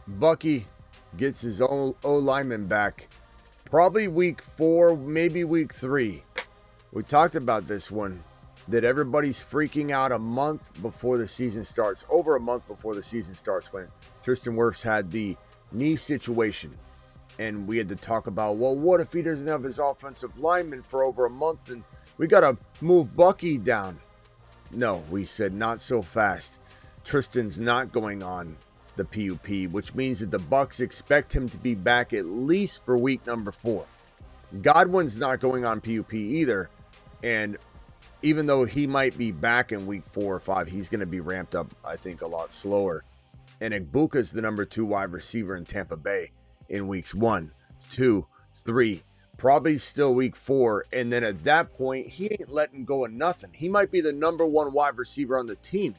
Bucky gets his own O-lineman back. Probably week 4, maybe week 3. We talked about this one, that everybody's freaking out a month before the season starts. Over a month before the season starts, when Tristan Wirfs had the knee situation. And we had to talk about, well, what if he doesn't have his offensive lineman for over a month and we got to move Bucky down? No, we said not so fast. Tristan's not going on the PUP, which means that the Bucs expect him to be back at least for week number 4. Godwin's not going on PUP either, and even though he might be back in week 4 or 5, he's going to be ramped up, I think, a lot slower. And Egbuka is the number 2 wide receiver in Tampa Bay in weeks 1, 2, 3, probably still week 4, and then at that point, he ain't letting go of nothing. He might be the number 1 wide receiver on the team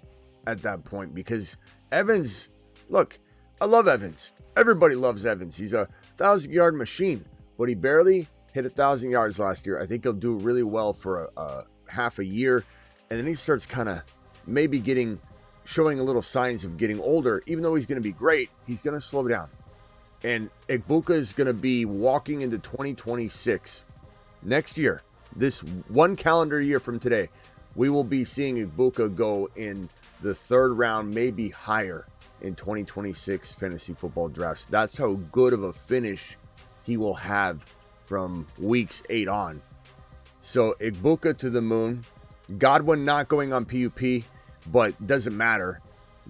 at that point, because Evans, look, I love Evans. Everybody loves Evans. He's a 1,000-yard machine, but he barely hit 1,000 yards last year. I think he'll do really well for a half a year, and then he starts kind of maybe showing a little signs of getting older. Even though he's going to be great, he's going to slow down. And Egbuka is going to be walking into 2026. Next year, this one calendar year from today, we will be seeing Egbuka go in the 3rd round, maybe higher, in 2026 fantasy football drafts. That's how good of a finish he will have from weeks 8 on. So Egbuka to the moon. Godwin not going on PUP, but doesn't matter.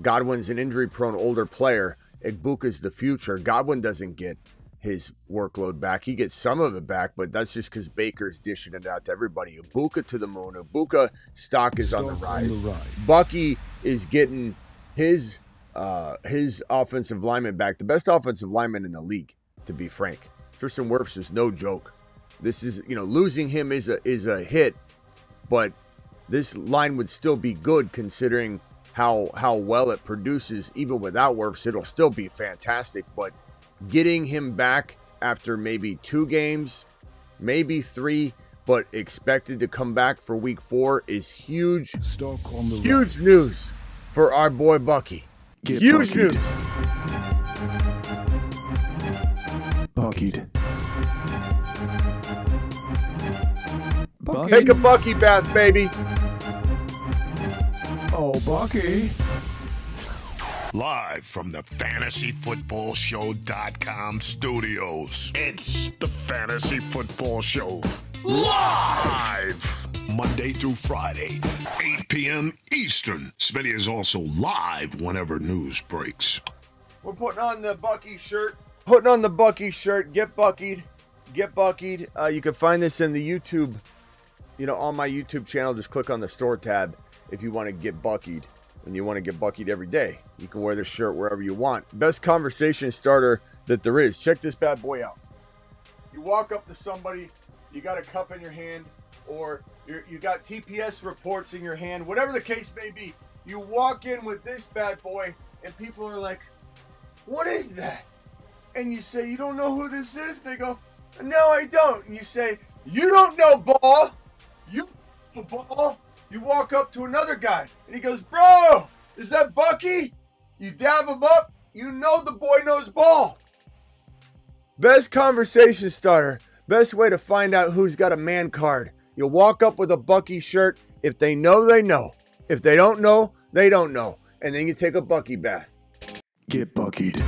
Godwin's an injury-prone older player. Egbuka's the future. Godwin doesn't get his workload back. He gets some of it back, but that's just because Baker's dishing it out to everybody. Egbuka to the moon. Egbuka stock is on the rise. Bucky is getting his offensive lineman back. The best offensive lineman in the league, to be frank. Tristan Wirfs is no joke. This is, losing him is a hit, but this line would still be good considering how well it produces. Even without Wirfs, it'll still be fantastic, but getting him back after maybe 2 games, maybe 3, but expected to come back for week 4 is huge. Huge news for our boy Bucky. Huge news. Buckied. Take a Bucky bath, baby. Oh, Bucky. Live from the FantasyFootballShow.com studios. It's the Fantasy Football Show. Live! Monday through Friday, 8 p.m. Eastern. Smitty is also live whenever news breaks. We're putting on the Bucky shirt. Get Buckied. Get Buckied. You can find this in the YouTube, on my YouTube channel. Just click on the store tab if you want to get Buckied. And you want to get Buckied every day. You can wear this shirt wherever you want. Best conversation starter that there is. Check this bad boy out. You walk up to somebody, you got a cup in your hand, or you got TPS reports in your hand, whatever the case may be. You walk in with this bad boy, and people are like, "What is that?" And you say, "You don't know who this is?" They go, "No, I don't." And you say, "You don't know ball. You know ball." You walk up to another guy, and he goes, "Bro, is that Bucky?" You dab him up. You know the boy knows ball. Best conversation starter. Best way to find out who's got a man card. You walk up with a Bucky shirt. If they know, they know. If they don't know, they don't know. And then you take a Bucky bath. Get Buckied.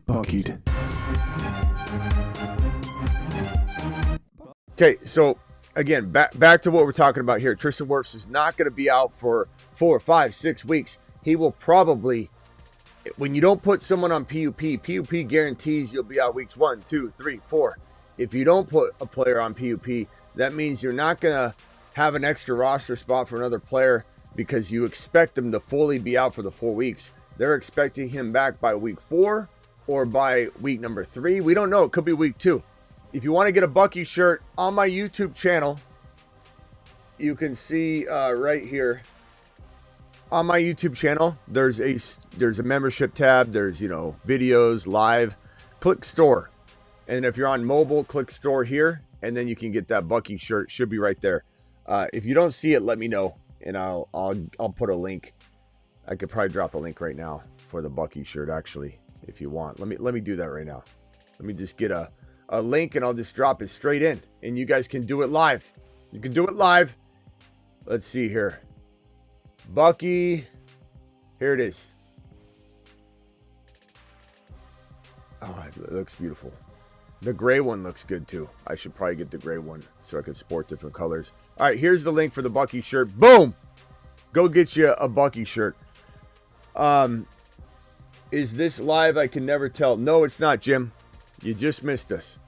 Buckied. Okay, so again, back to what we're talking about here. Tristan Wirfs is not going to be out for 4, 5, 6 weeks. He will probably, when you don't put someone on PUP guarantees you'll be out weeks 1, 2, 3, 4. If you don't put a player on PUP, that means you're not going to have an extra roster spot for another player because you expect them to fully be out for the 4 weeks. They're expecting him back by week 4 or by week number 3. We don't know. It could be week 2. If you want to get a Bucky shirt on my YouTube channel, you can see right here on my YouTube channel, there's a membership tab. There's, videos, live. Click store. And if you're on mobile, click store here, and then you can get that Bucky shirt. Should be right there. If you don't see it, let me know, and I'll put a link I could probably drop a link right now for the Bucky shirt, actually, if you want. Let me do that right now. Let me just get a link, and I'll just drop it straight in, and you guys can do it live. You can do it live. Let's see here. Bucky. Here it is. Oh, it looks beautiful. The gray one looks good too. I should probably get the gray one so I can sport different colors. All right, here's the link for the Bucky shirt. Boom! Go get you a Bucky shirt. Is this live? I can never tell. No, it's not, Jim. You just missed us.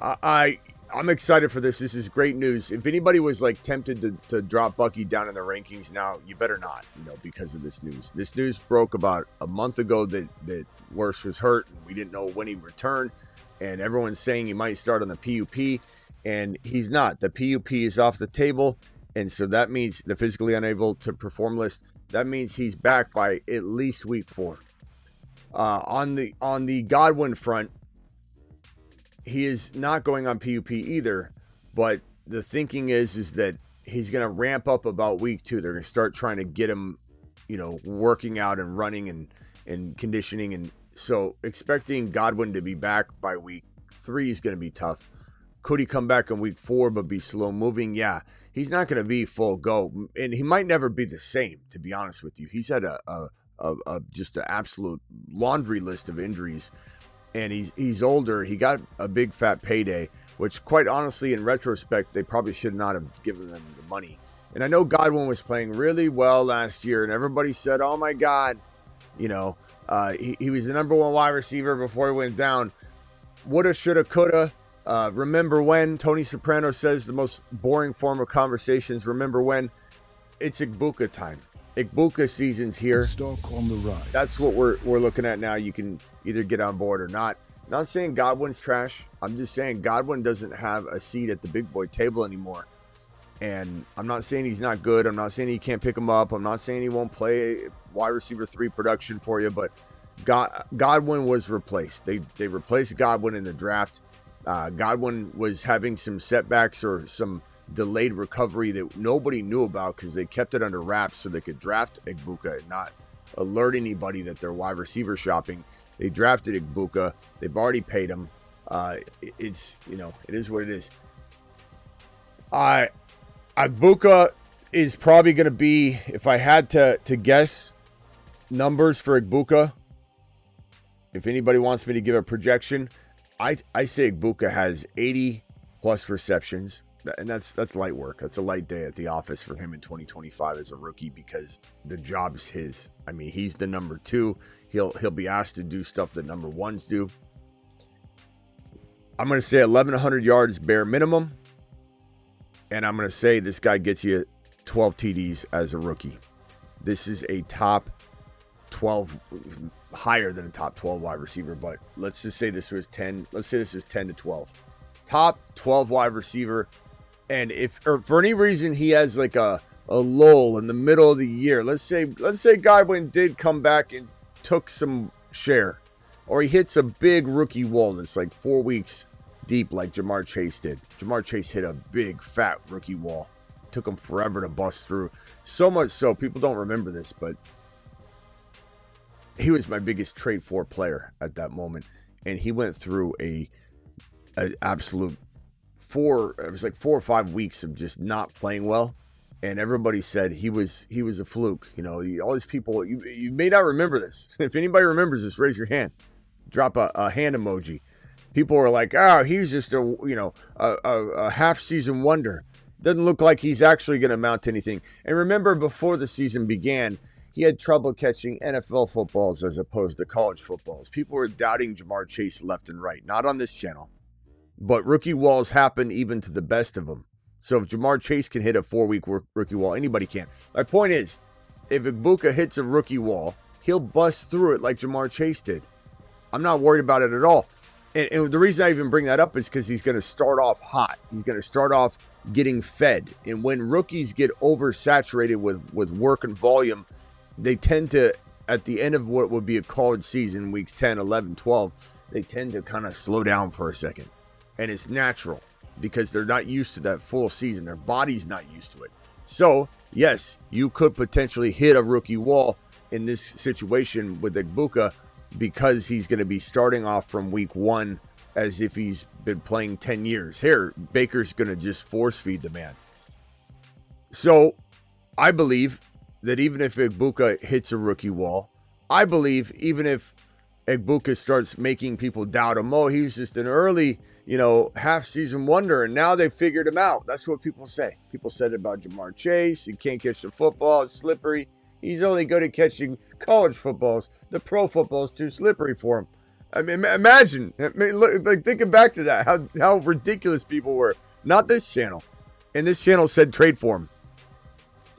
I'm excited for this. This is great news. If anybody was like tempted to drop Bucky down in the rankings now, you better not, because of this news. This news broke about a month ago that Wirfs was hurt, and we didn't know when he'd return. And everyone's saying he might start on the PUP, and he's not. The PUP is off the table, and so that means the physically unable to perform list. That means he's back by at least week 4. On the Godwin front, he is not going on PUP either, but the thinking is that he's going to ramp up about week 2. They're going to start trying to get him, working out and running and conditioning. And so expecting Godwin to be back by week 3 is going to be tough. Could he come back in week 4 but be slow moving? Yeah, he's not going to be full go. And he might never be the same, to be honest with you. He's had just an absolute laundry list of injuries. And he's older. He got a big fat payday, which quite honestly, in retrospect, they probably should not have given them the money. And I know Godwin was playing really well last year, and everybody said, oh my God, he was the number 1 wide receiver before he went down. Woulda, shoulda, coulda. Remember when? Tony Soprano says the most boring form of conversations. Remember when? It's Egbuka time. Egbuka season's here. Stock on the rise. That's what we're looking at now. You can either get on board or not. Not saying Godwin's trash. I'm just saying Godwin doesn't have a seat at the big boy table anymore. And I'm not saying he's not good. I'm not saying he can't pick him up. I'm not saying he won't play wide receiver 3 production for you. But Godwin was replaced. They replaced Godwin in the draft. Godwin was having some setbacks or some delayed recovery that nobody knew about because they kept it under wraps so they could draft Egbuka and not alert anybody that they're wide receiver shopping. They drafted Egbuka. They've already paid him. It is what it is. Egbuka is probably going to be, if I had to guess numbers for Egbuka, if anybody wants me to give a projection, I say Egbuka has 80 plus receptions. And that's light work. That's a light day at the office for him in 2025 as a rookie because the job's his. I mean, he's the number 2. He'll be asked to do stuff that number 1s do. I'm going to say 1,100 yards bare minimum. And I'm going to say this guy gets you 12 TDs as a rookie. This is a top 12, higher than a top 12 wide receiver. But let's just say this was 10. Let's say this is 10 to 12. Top 12 wide receiver. And if for any reason he has like a lull in the middle of the year, let's say Godwin did come back and took some share, or he hits a big rookie wall that's like 4 weeks deep like Jamar Chase did. Jamar Chase hit a big fat rookie wall. It took him forever to bust through. So much so people don't remember this, but he was my biggest trade for player at that moment, and he went through an absolute 4 or 5 weeks of just not playing well, and everybody said he was a fluke. All these people, you may not remember this. If anybody remembers this, raise your hand. Drop a hand emoji. People were like, oh, he's just a half season wonder. Doesn't look like he's actually going to amount to anything. And remember, before the season began, he had trouble catching NFL footballs as opposed to college footballs. People were doubting Jamar Chase left and right. Not on this channel. But rookie walls happen even to the best of them. So if Jamar Chase can hit a 4-week rookie wall, anybody can. My point is, if Egbuka hits a rookie wall, he'll bust through it like Jamar Chase did. I'm not worried about it at all. And the reason I even bring that up is because he's going to start off hot. He's going to start off getting fed. And when rookies get oversaturated with work and volume, they tend to, at the end of what would be a college season, weeks 10, 11, 12, they tend to kind of slow down for a second. And it's natural because they're not used to that full season. Their body's not used to it. So, yes, you could potentially hit a rookie wall. in this situation with Egbuka because he's going to be starting off from week 1 as if he's been playing 10 years. Here, Baker's going to just force feed the man. So I believe that even if Egbuka hits a rookie wall, I believe even if Egbuka starts making people doubt him, oh, he was just an early, half-season wonder, and now they figured him out. That's what people say. People said about Jamar Chase. He can't catch the football. It's slippery. He's only good at catching college footballs. The pro football is too slippery for him. I mean, imagine. Look, thinking back to that, how ridiculous people were. Not this channel. And this channel said trade for him.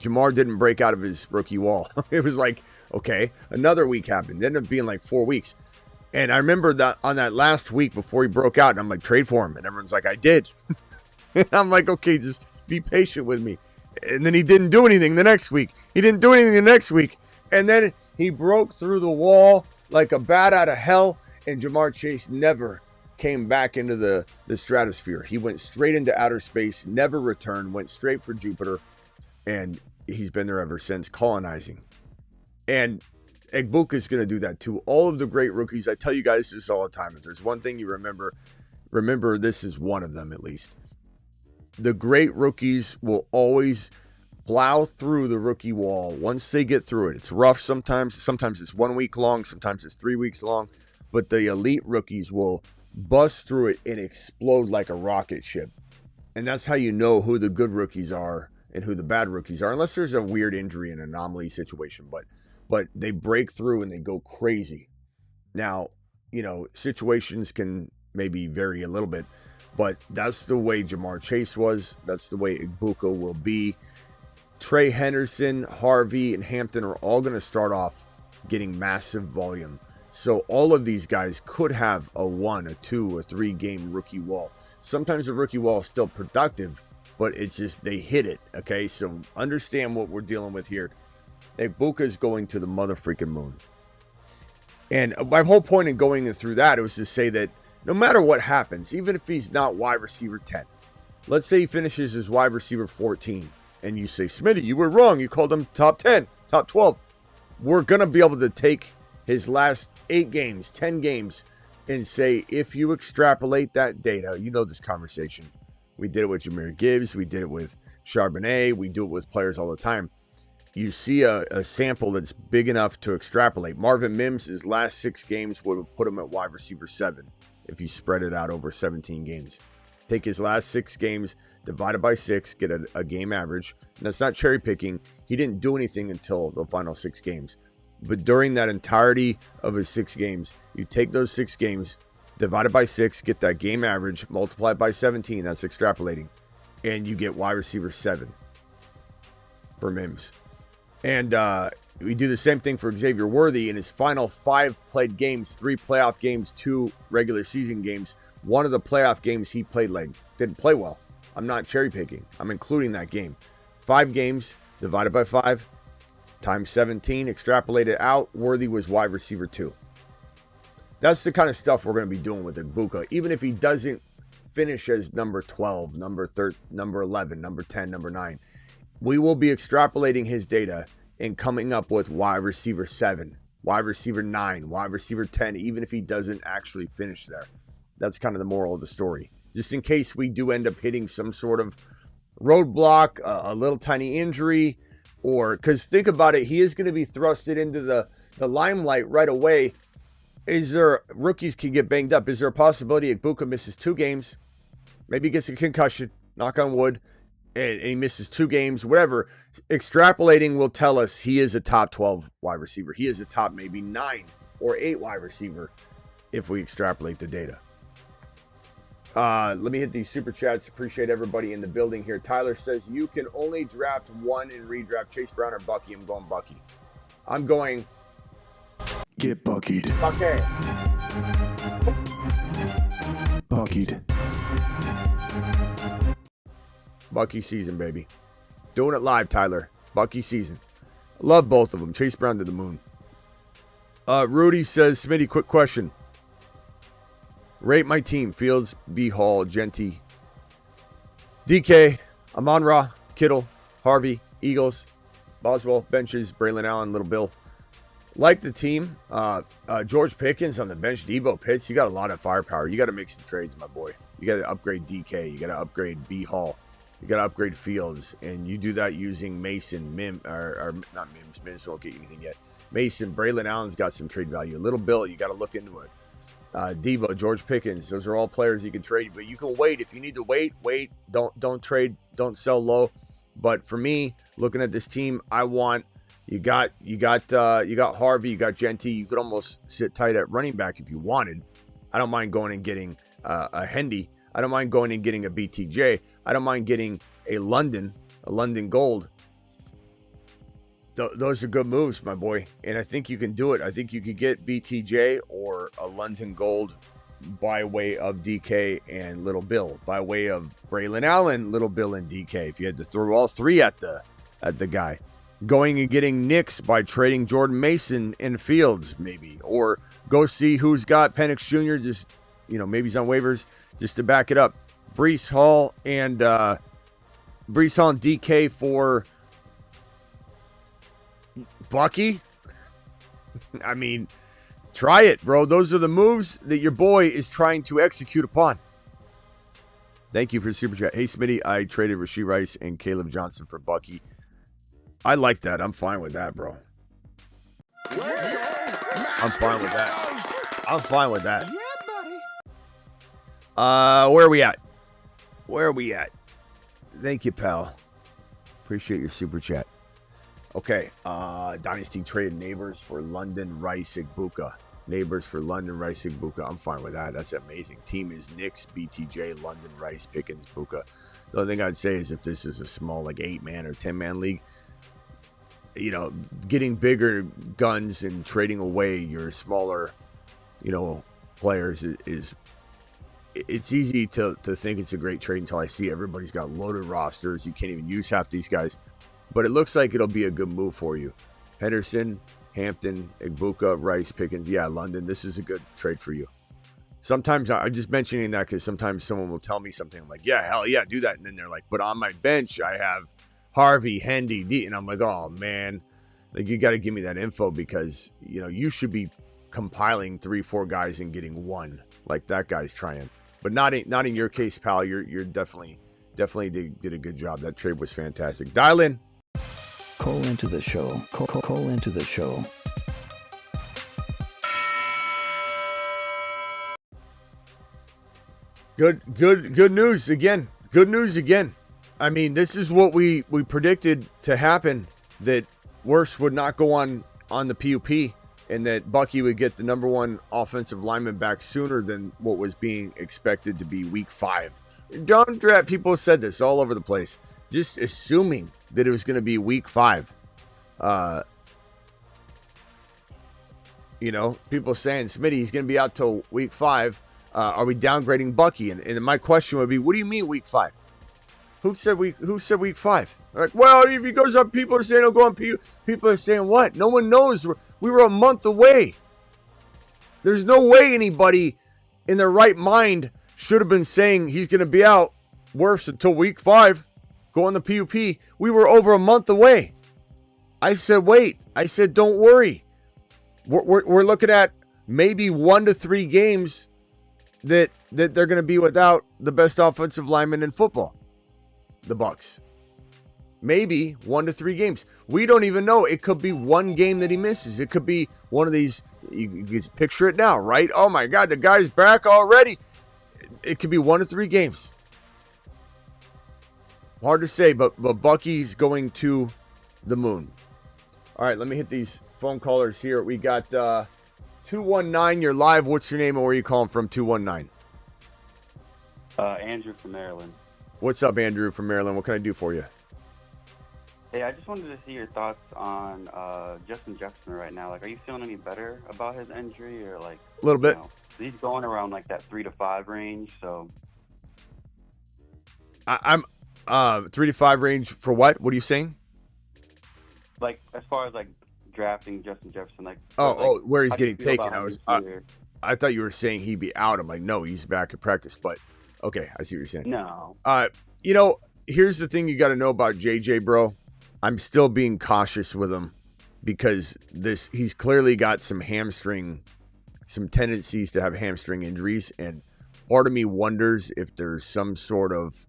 Jamar didn't break out of his rookie wall. It was like, okay, another week happened. It ended up being like 4 weeks. And I remember that on that last week before he broke out, and I'm like, trade for him. And everyone's like, I did. And I'm like, okay, just be patient with me. And then he didn't do anything the next week. He didn't do anything the next week. And then he broke through the wall like a bat out of hell. And Jamar Chase never came back into the stratosphere. He went straight into outer space, never returned, went straight for Jupiter. And he's been there ever since, colonizing. And Egbuka is going to do that too. All of the great rookies, I tell you guys this all the time. If there's one thing you remember this is one of them at least. The great rookies will always plow through the rookie wall once they get through it. It's rough sometimes. Sometimes it's 1 week long. Sometimes it's 3 weeks long. But the elite rookies will bust through it and explode like a rocket ship. And that's how you know who the good rookies are and who the bad rookies are, unless there's a weird injury and anomaly situation. But they break through and they go crazy. Now, situations can maybe vary a little bit, but that's the way Jamar Chase was. That's the way Egbuka will be. Trey Henderson, Harvey, and Hampton are all going to start off getting massive volume. So all of these guys could have a 1, a 2, a 3 game rookie wall. Sometimes the rookie wall is still productive, but it's just they hit it, okay? So understand what we're dealing with here. Egbuka is going to the mother freaking moon. And my whole point in going through that was to say that no matter what happens, even if he's not wide receiver 10, let's say he finishes as wide receiver 14, and you say, Smitty, you were wrong. You called him top 10, top 12. We're going to be able to take his last 8 games, 10 games, and say, if you extrapolate that data, this conversation. We did it with Jahmyr Gibbs. We did it with Charbonnet. We do it with players all the time. You see a sample that's big enough to extrapolate. Marvin Mims' last 6 games would have put him at wide receiver 7 if you spread it out over 17 games. Take his last 6 games, divide it by 6, get a game average. And that's not cherry picking. He didn't do anything until the final 6 games. But during that entirety of his 6 games, you take those 6 games, divide it by 6, get that game average, multiply it by 17, that's extrapolating, and you get wide receiver 7 for Mims. And we do the same thing for Xavier Worthy in his final 5 played games, 3 playoff games, 2 regular season games. One of the playoff games he played didn't play well. I'm not cherry picking. I'm including that game. 5 games divided by 5 times 17, extrapolated out. Worthy was wide receiver 2. That's the kind of stuff we're going to be doing with Egbuka. Even if he doesn't finish as number 12, number 11, number 10, number 9. We will be extrapolating his data and coming up with wide receiver 7, wide receiver 9, wide receiver 10, even if he doesn't actually finish there. That's kind of the moral of the story. Just in case we do end up hitting some sort of roadblock, a little tiny injury, or because think about it, he is going to be thrusted into the limelight right away. Rookies can get banged up. Is there a possibility Egbuka misses 2 games? Maybe he gets a concussion, knock on wood, and he misses 2 games, whatever. Extrapolating will tell us he is a top 12 wide receiver. He is a top maybe 9 or 8 wide receiver if we extrapolate the data. Let me hit these super chats. Appreciate everybody in the building here. Tyler says, you can only draft 1 in redraft. Chase Brown or Bucky? I'm going Bucky. I'm going... Get buckied. Bucky. Buckied. Bucky season, baby. Doing it live, Tyler. Bucky season. Love both of them. Chase Brown to the moon. Rudy says, Smitty, quick question. Rate my team. Fields, B. Hall, Genty, DK, Amon-Ra, Kittle, Harvey, Eagles, Boswell, benches, Braylon Allen, Little Bill. Like the team. George Pickens on the bench. Debo Pitts. You got a lot of firepower. You got to make some trades, my boy. You got to upgrade DK. You got to upgrade B Hall. You got to upgrade Fields. And you do that using Mason, or not Mims. Mims won't get you anything yet. Mason, Braylon Allen's got some trade value. Little Bill, you got to look into it. Debo, George Pickens, those are all players you can trade, but you can wait. If you need to wait. Don't trade, don't sell low. But for me, looking at this team, I want you got Harvey, you got Genty. You could almost sit tight at running back if you wanted. I don't mind going and getting a Hendy. I don't mind going and getting a BTJ. I don't mind getting a London Gold. Those are good moves, my boy. And I think you can do it. I think you could get BTJ or a London Gold by way of DK and Little Bill. By way of Braylon Allen, Little Bill, and DK. If you had to throw all three at the guy. Going and getting Knicks by trading Jordan Mason and Fields, maybe. Or go see who's got Penix Jr. Just, maybe he's on waivers just to back it up. Breece Hall and DK for Bucky. I mean, try it, bro. Those are the moves that your boy is trying to execute upon. Thank you for the super chat. Hey, Smitty, I traded Rashee Rice and Caleb Johnson for Bucky. I like that. I'm fine with that, bro. I'm fine with that. I'm fine with that. Where are we at? Thank you, pal. Appreciate your super chat. Okay, Dynasty trade Neighbors for London Rice Igbuka. I'm fine with that. That's amazing. Team is Knicks, BTJ, London Rice, Pickens, Buka. The only thing I'd say is if this is a small, 8-man or 10-man league, getting bigger guns and trading away your smaller, players is it's easy to think it's a great trade until I see everybody's got loaded rosters. You can't even use half these guys. But it looks like it'll be a good move for you. Henderson, Hampton, Igbuka, Rice, Pickens. Yeah, London, this is a good trade for you. Sometimes I'm just mentioning that because sometimes someone will tell me something. I'm like, yeah, hell yeah, do that. And then they're like, but on my bench, I have Harvey, Hendy, D. And I'm like, oh, man. You got to give me that info because, you should be compiling 3-4 guys and getting one. Like that guy's trying. But not in your case, pal. You're definitely did a good job. That trade was fantastic. Dial in. Call into the show. Call into the show. Good news again. Good news again. I mean, this is what we predicted to happen, that Wirfs would not go on the PUP and that Bucky would get the number one offensive lineman back sooner than what was being expected to be week 5. People said this all over the place, just assuming that it was going to be week 5. People saying, Smitty, he's going to be out till week 5. Are we downgrading Bucky? And my question would be, what do you mean week 5? Who said week 5? Like, well, if he goes up, people are saying he'll go on PU. People are saying what? No one knows. We were a month away. There's no way anybody in their right mind should have been saying he's going to be out worse until week 5. Go on the PUP. We were over a month away. I said, wait. I said, don't worry. We're looking at maybe 1 to 3 games that they're going to be without the best offensive lineman in football. The Bucks. Maybe 1 to 3 games. We don't even know. It could be one game that he misses. It could be one of these. You can picture it now, right? Oh my God, the guy's back already. It could be 1 to 3 games. Hard to say, but Bucky's going to the moon. All right, let me hit these phone callers here. We got 219. You're live. What's your name and where are you calling from? 219. Andrew from Maryland. What's up, Andrew from Maryland? What can I do for you? Hey, I just wanted to see your thoughts on Justin Jefferson right now. Are you feeling any better about his injury, or a little bit? He's going around that 3 to 5 range. So I'm 3 to 5 range for what? What are you saying? As far as drafting Justin Jefferson, where he's getting taken. I thought you were saying he'd be out. I'm like, no, he's back at practice. But okay, I see what you're saying. No. Here's the thing you got to know about JJ, bro. I'm still being cautious with him. because he's clearly got some tendencies to have hamstring injuries, and part of me wonders if there's some sort of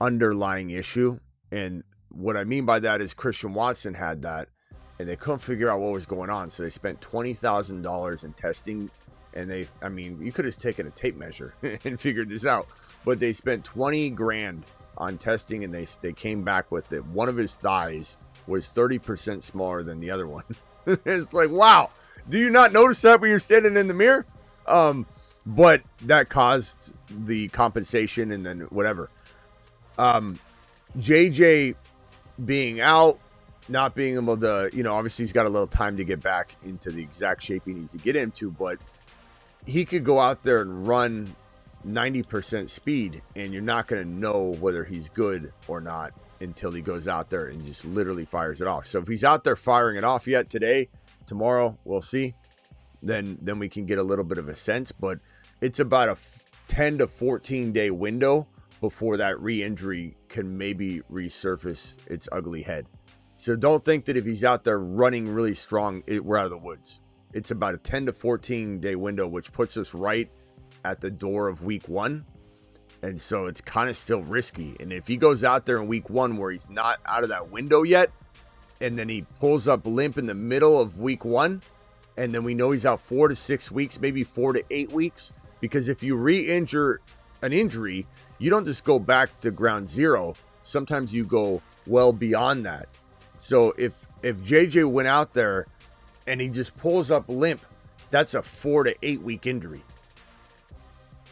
underlying issue. And what I mean by that is Christian Watson had that, and they couldn't figure out what was going on, so they spent $20,000 in testing. And you could have taken a tape measure and figured this out, but they spent 20 grand on testing, and they came back with it. One of his thighs was 30% smaller than the other one. It's like, wow, do you not notice that when you're standing in the mirror? But that caused the compensation and then whatever. JJ being out, not being able to, obviously he's got a little time to get back into the exact shape he needs to get into, but he could go out there and run 90% speed, and you're not going to know whether he's good or not until he goes out there and just literally fires it off. So if he's out there firing it off yet today, tomorrow, we'll see. Then we can get a little bit of a sense, but it's about a 10 to 14 day window before that re-injury can maybe resurface its ugly head. So don't think that if he's out there running really strong, we're out of the woods. It's about a 10 to 14 day window, which puts us right at the door of week 1. And so it's kind of still risky. And if he goes out there in week 1 where he's not out of that window yet, and then he pulls up limp in the middle of week 1, and then we know he's out 4 to 6 weeks, maybe 4 to 8 weeks, because if you re-injure an injury, you don't just go back to ground zero. Sometimes you go well beyond that. So if JJ went out there and he just pulls up limp, that's a 4 to 8 week injury.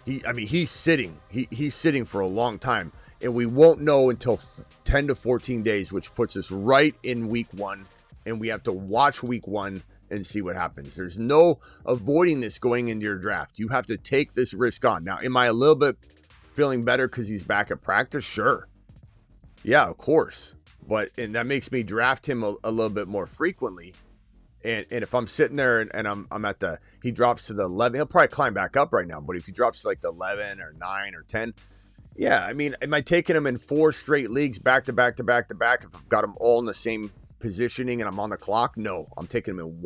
He's sitting. He's sitting for a long time, and we won't know until 10 to 14 days, which puts us right in week 1, and we have to watch week 1 and see what happens. There's no avoiding this going into your draft. You have to take this risk on. Now, am I a little bit feeling better because he's back at practice? Sure. Yeah, of course. And that makes me draft him a little bit more frequently. And if I'm sitting there and I'm at he drops to the 11, he'll probably climb back up right now. But if he drops to like the 11 or 9 or 10, yeah, am I taking him in 4 straight leagues back to back to back to back? If I've got them all in the same positioning and I'm on the clock? No, I'm taking him in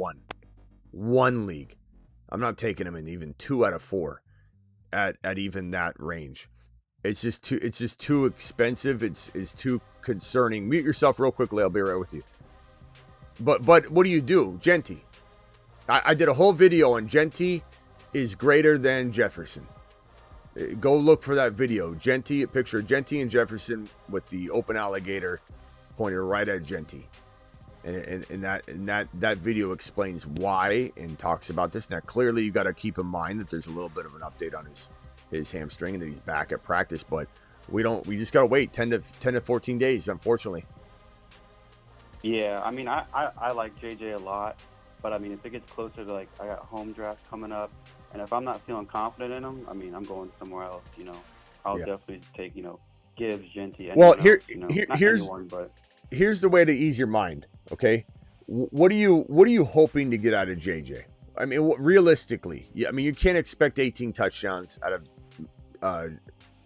one league. I'm not taking him in even 2 out of 4 at even that range. It's just too expensive. It's too concerning. Mute yourself real quickly. I'll be right with you. But what do? Genty. I did a whole video on Genty is greater than Jefferson. Go look for that video. Genty, a picture of Genty and Jefferson with the open alligator pointed right at Genty. And that video explains why and talks about this. Now, clearly, you got to keep in mind that there's a little bit of an update on his hamstring and that he's back at practice. But we just got to wait 10 to 14 days, unfortunately. Yeah, I like JJ a lot, but if it gets closer to, I got home draft coming up, and if I'm not feeling confident in him, I'm going somewhere else, I'll definitely take, Gibbs, Genty. Well, here's the way to ease your mind, okay? What are you hoping to get out of JJ? Realistically, you can't expect 18 touchdowns out of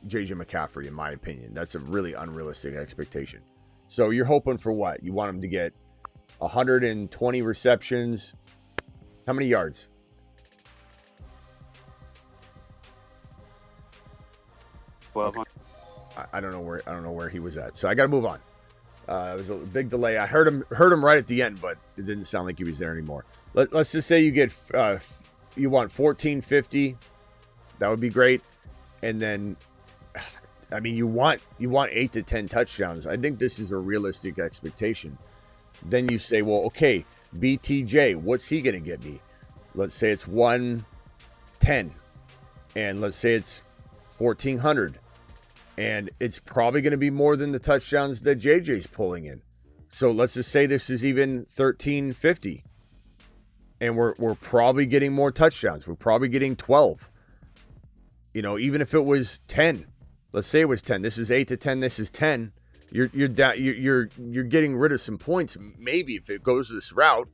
JJ McCaffrey, in my opinion. That's a really unrealistic expectation. So you're hoping for what? You want him to get 120 receptions. How many yards? Well, I don't know where he was at. So I got to move on. It was a big delay. I heard him right at the end, but it didn't sound like he was there anymore. Let's just say you get you want 1450. That would be great. And then you want 8 to 10 touchdowns. I think this is a realistic expectation. Then you say, well, okay, BTJ, what's he going to get me? Let's say it's 110, and let's say it's 1400, and it's probably going to be more than the touchdowns that JJ's pulling in. So let's just say this is even 1350, and we're probably getting more touchdowns. We're probably getting 12. Even if it was 10. Let's say it was 10. This is 8 to 10. This is 10. You're getting rid of some points, maybe, if it goes this route.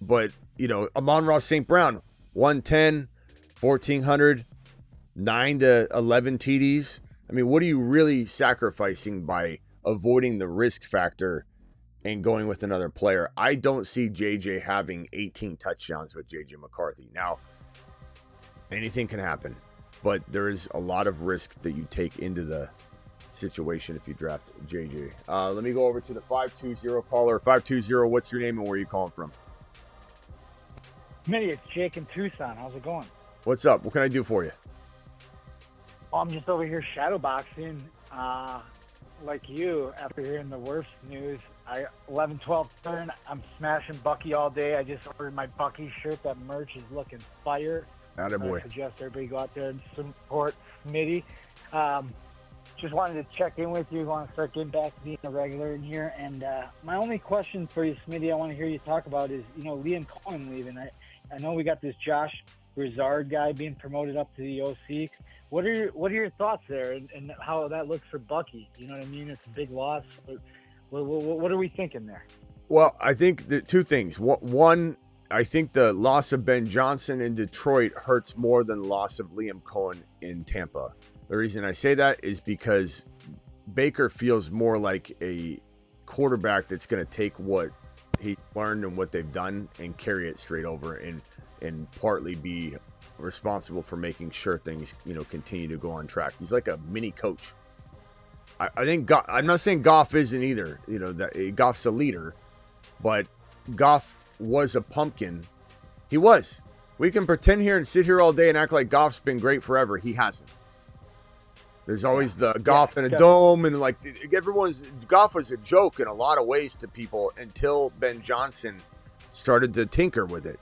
But Amon-Ra St. Brown, 110, 1400, 9 to 11 TDs. What are you really sacrificing by avoiding the risk factor and going with another player. I don't see JJ having 18 touchdowns with JJ McCarthy. Now, anything can happen, but there is a lot of risk that you take into the situation if you draft JJ. Let me go over to the 520 caller. 520, what's your name and where are you calling from? Smitty, it's Jake in Tucson. How's it going? What's up? What can I do for you? I'm just over here shadowboxing. Like you, after hearing the Wirfs news, 11-12 turn, I'm smashing Bucky all day. I just ordered my Bucky shirt. That merch is looking fire. Attaboy. I suggest everybody go out there and support Smitty. Just wanted to check in with you. Want to start getting back to being a regular in here. And my only question for you, Smitty, I want to hear you talk about is, Liam Cohen leaving. I know we got this Josh Brizard guy being promoted up to the OC. What are your thoughts there and how that looks for Bucky? You know what I mean? It's a big loss. What are we thinking there? Well, I think the two things. One, I think the loss of Ben Johnson in Detroit hurts more than the loss of Liam Cohen in Tampa. The reason I say that is because Baker feels more like a quarterback that's going to take what he learned and what they've done and carry it straight over and partly be responsible for making sure things, continue to go on track. He's like a mini coach. I think I'm not saying Goff isn't either. That Goff's a leader, but Goff was a pumpkin. He was. We can pretend here and sit here all day and act like Goff's been great forever. He hasn't. There's always the Goff in a dome, and Goff was a joke in a lot of ways to people until Ben Johnson started to tinker with it.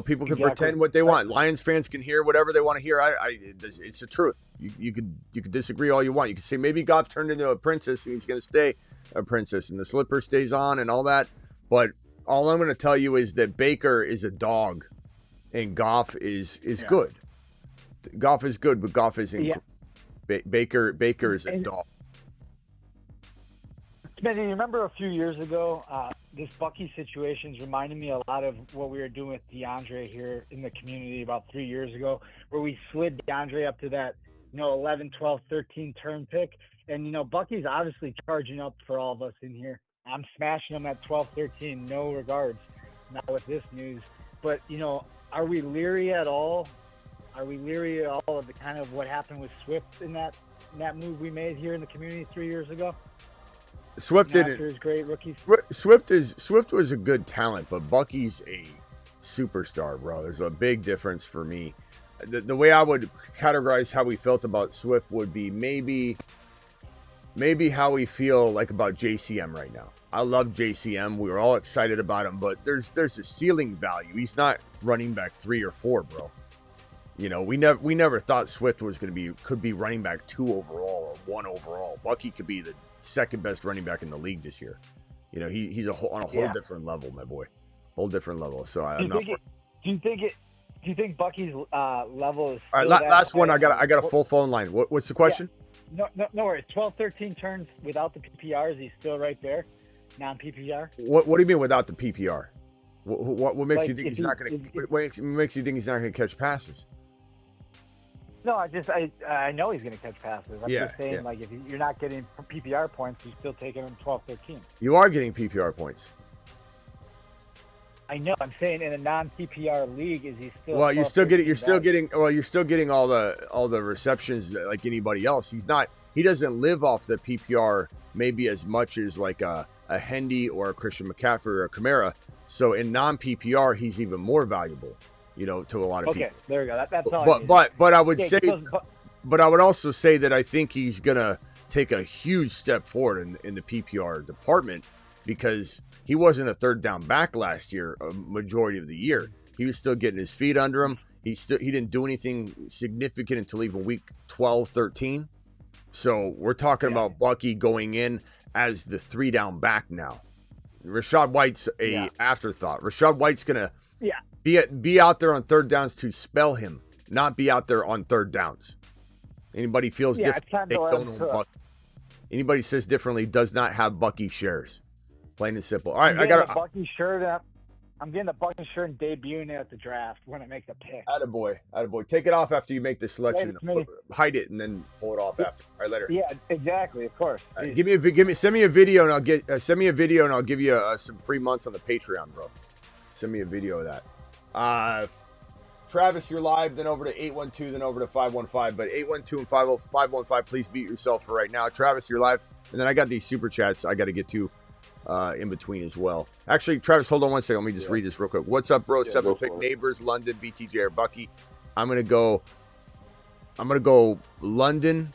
People can pretend what they want. Lions fans can hear whatever they want to hear. It's the truth. You could disagree all you want. You could say maybe Goff turned into a princess and he's going to stay a princess and the slipper stays on and all that. But all I'm going to tell you is that Baker is a dog and Goff is good. Goff is good, but Goff isn't. Yeah. Baker is a dog. Smitty, you remember a few years ago, this Bucky situation's reminded me a lot of what we were doing with DeAndre here in the community about 3 years ago, where we slid DeAndre up to that, 11, 12, 13 turn pick. And, Bucky's obviously charging up for all of us in here. I'm smashing him at 12, 13, no regards, not with this news. But, are we leery at all? Are we leery at all of the kind of what happened with Swift in that move we made here in the community 3 years ago? Swift didn't. His great rookies. Swift was a good talent, but Bucky's a superstar, bro. There's a big difference for me. The way I would categorize how we felt about Swift would be maybe how we feel like about JCM right now. I love JCM. We were all excited about him, but there's a ceiling value. He's not running back 3 or 4, bro. We never thought Swift could be running back 2 overall or 1 overall. Bucky could be the second best running back in the league this year. He's on a whole different level, my boy. Whole different level. So do you think Bucky's level is? All right, last one. I got a full phone line. What's the question? Yeah. No worries. 12, 13 turns without the PPR. Is he still right there? Non-PPR. What do you mean without the PPR? What makes you think he's not going to? What makes you think he's not going to catch passes? No, I know he's going to catch passes. I'm just saying, if you're not getting PPR points, you're still taking him 12, 13. You are getting PPR points. I know. I'm saying in a non-PPR league, is he still? Well, you're still getting all the receptions like anybody else. He doesn't live off the PPR maybe as much as like a Hendy or a Christian McCaffrey or a Kamara. So in non-PPR, he's even more valuable. To a lot of people. Okay, there we go. That's all. But I would but I would also say that I think he's gonna take a huge step forward in the PPR department because he wasn't a third down back last year, a majority of the year. He was still getting his feet under him. He didn't do anything significant until even week 12, 13. So we're talking about Bucky going in as the 3 down back now. Rachaad White's a afterthought. Rachaad White's gonna be out there on third downs to spell him, not be out there on third downs. Anybody feels different, they don't own Bucky. Anybody says differently does not have Bucky shares. Plain and simple. All right, I got a Bucky shirt. I'm getting the Bucky shirt and debuting it at the draft when I make the pick. Attaboy. Attaboy. Take it off after you make the selection. Later, Hide it and then pull it off after. All right, later. Yeah, exactly. Of course. Right, send me a video and I'll give you some free months on the Patreon, bro. Send me a video of that. Travis, you're live, then over to 812, then over to 515. But 812 and 515, please beat yourself for right now. Travis, you're live. And then I got these super chats I got to get to in between as well. Actually, Travis, hold on one second. Let me just read this real quick. What's up, bro? 7 pick Neighbors, London, BTJ, or Bucky. I'm gonna go London,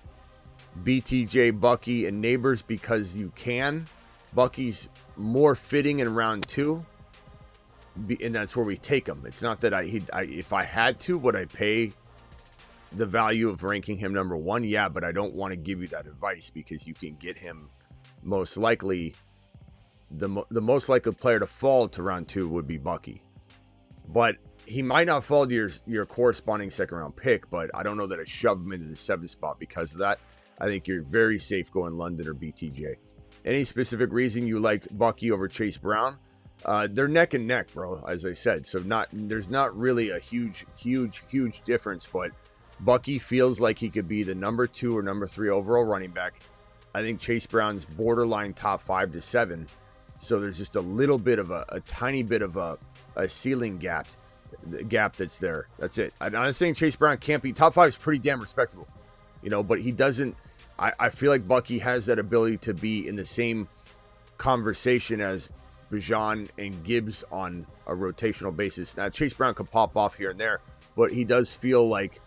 BTJ, Bucky, and Neighbors because you can. Bucky's more fitting in round 2. And that's where we take him. It's not that if I had to, would I pay the value of ranking him number 1? Yeah, but I don't want to give you that advice because you can get him most likely. The most likely player to fall to round 2 would be Bucky, but he might not fall to your corresponding second round pick. But I don't know that I shove him into the 7th spot because of that. I think you're very safe going London or BTJ. Any specific reason you like Bucky over Chase Brown? They're neck and neck, bro, as I said. So there's not really a huge difference, but Bucky feels like he could be the number 2 or number 3 overall running back. I think Chase Brown's borderline top 5 to 7. So there's just a little bit of a tiny bit of a ceiling gap that's there. That's it. I'm not saying Chase Brown can't be top 5 is pretty damn respectable, but he doesn't. I feel like Bucky has that ability to be in the same conversation as Bijan and Gibbs on a rotational basis. Now, Chase Brown could pop off here and there, but he does feel like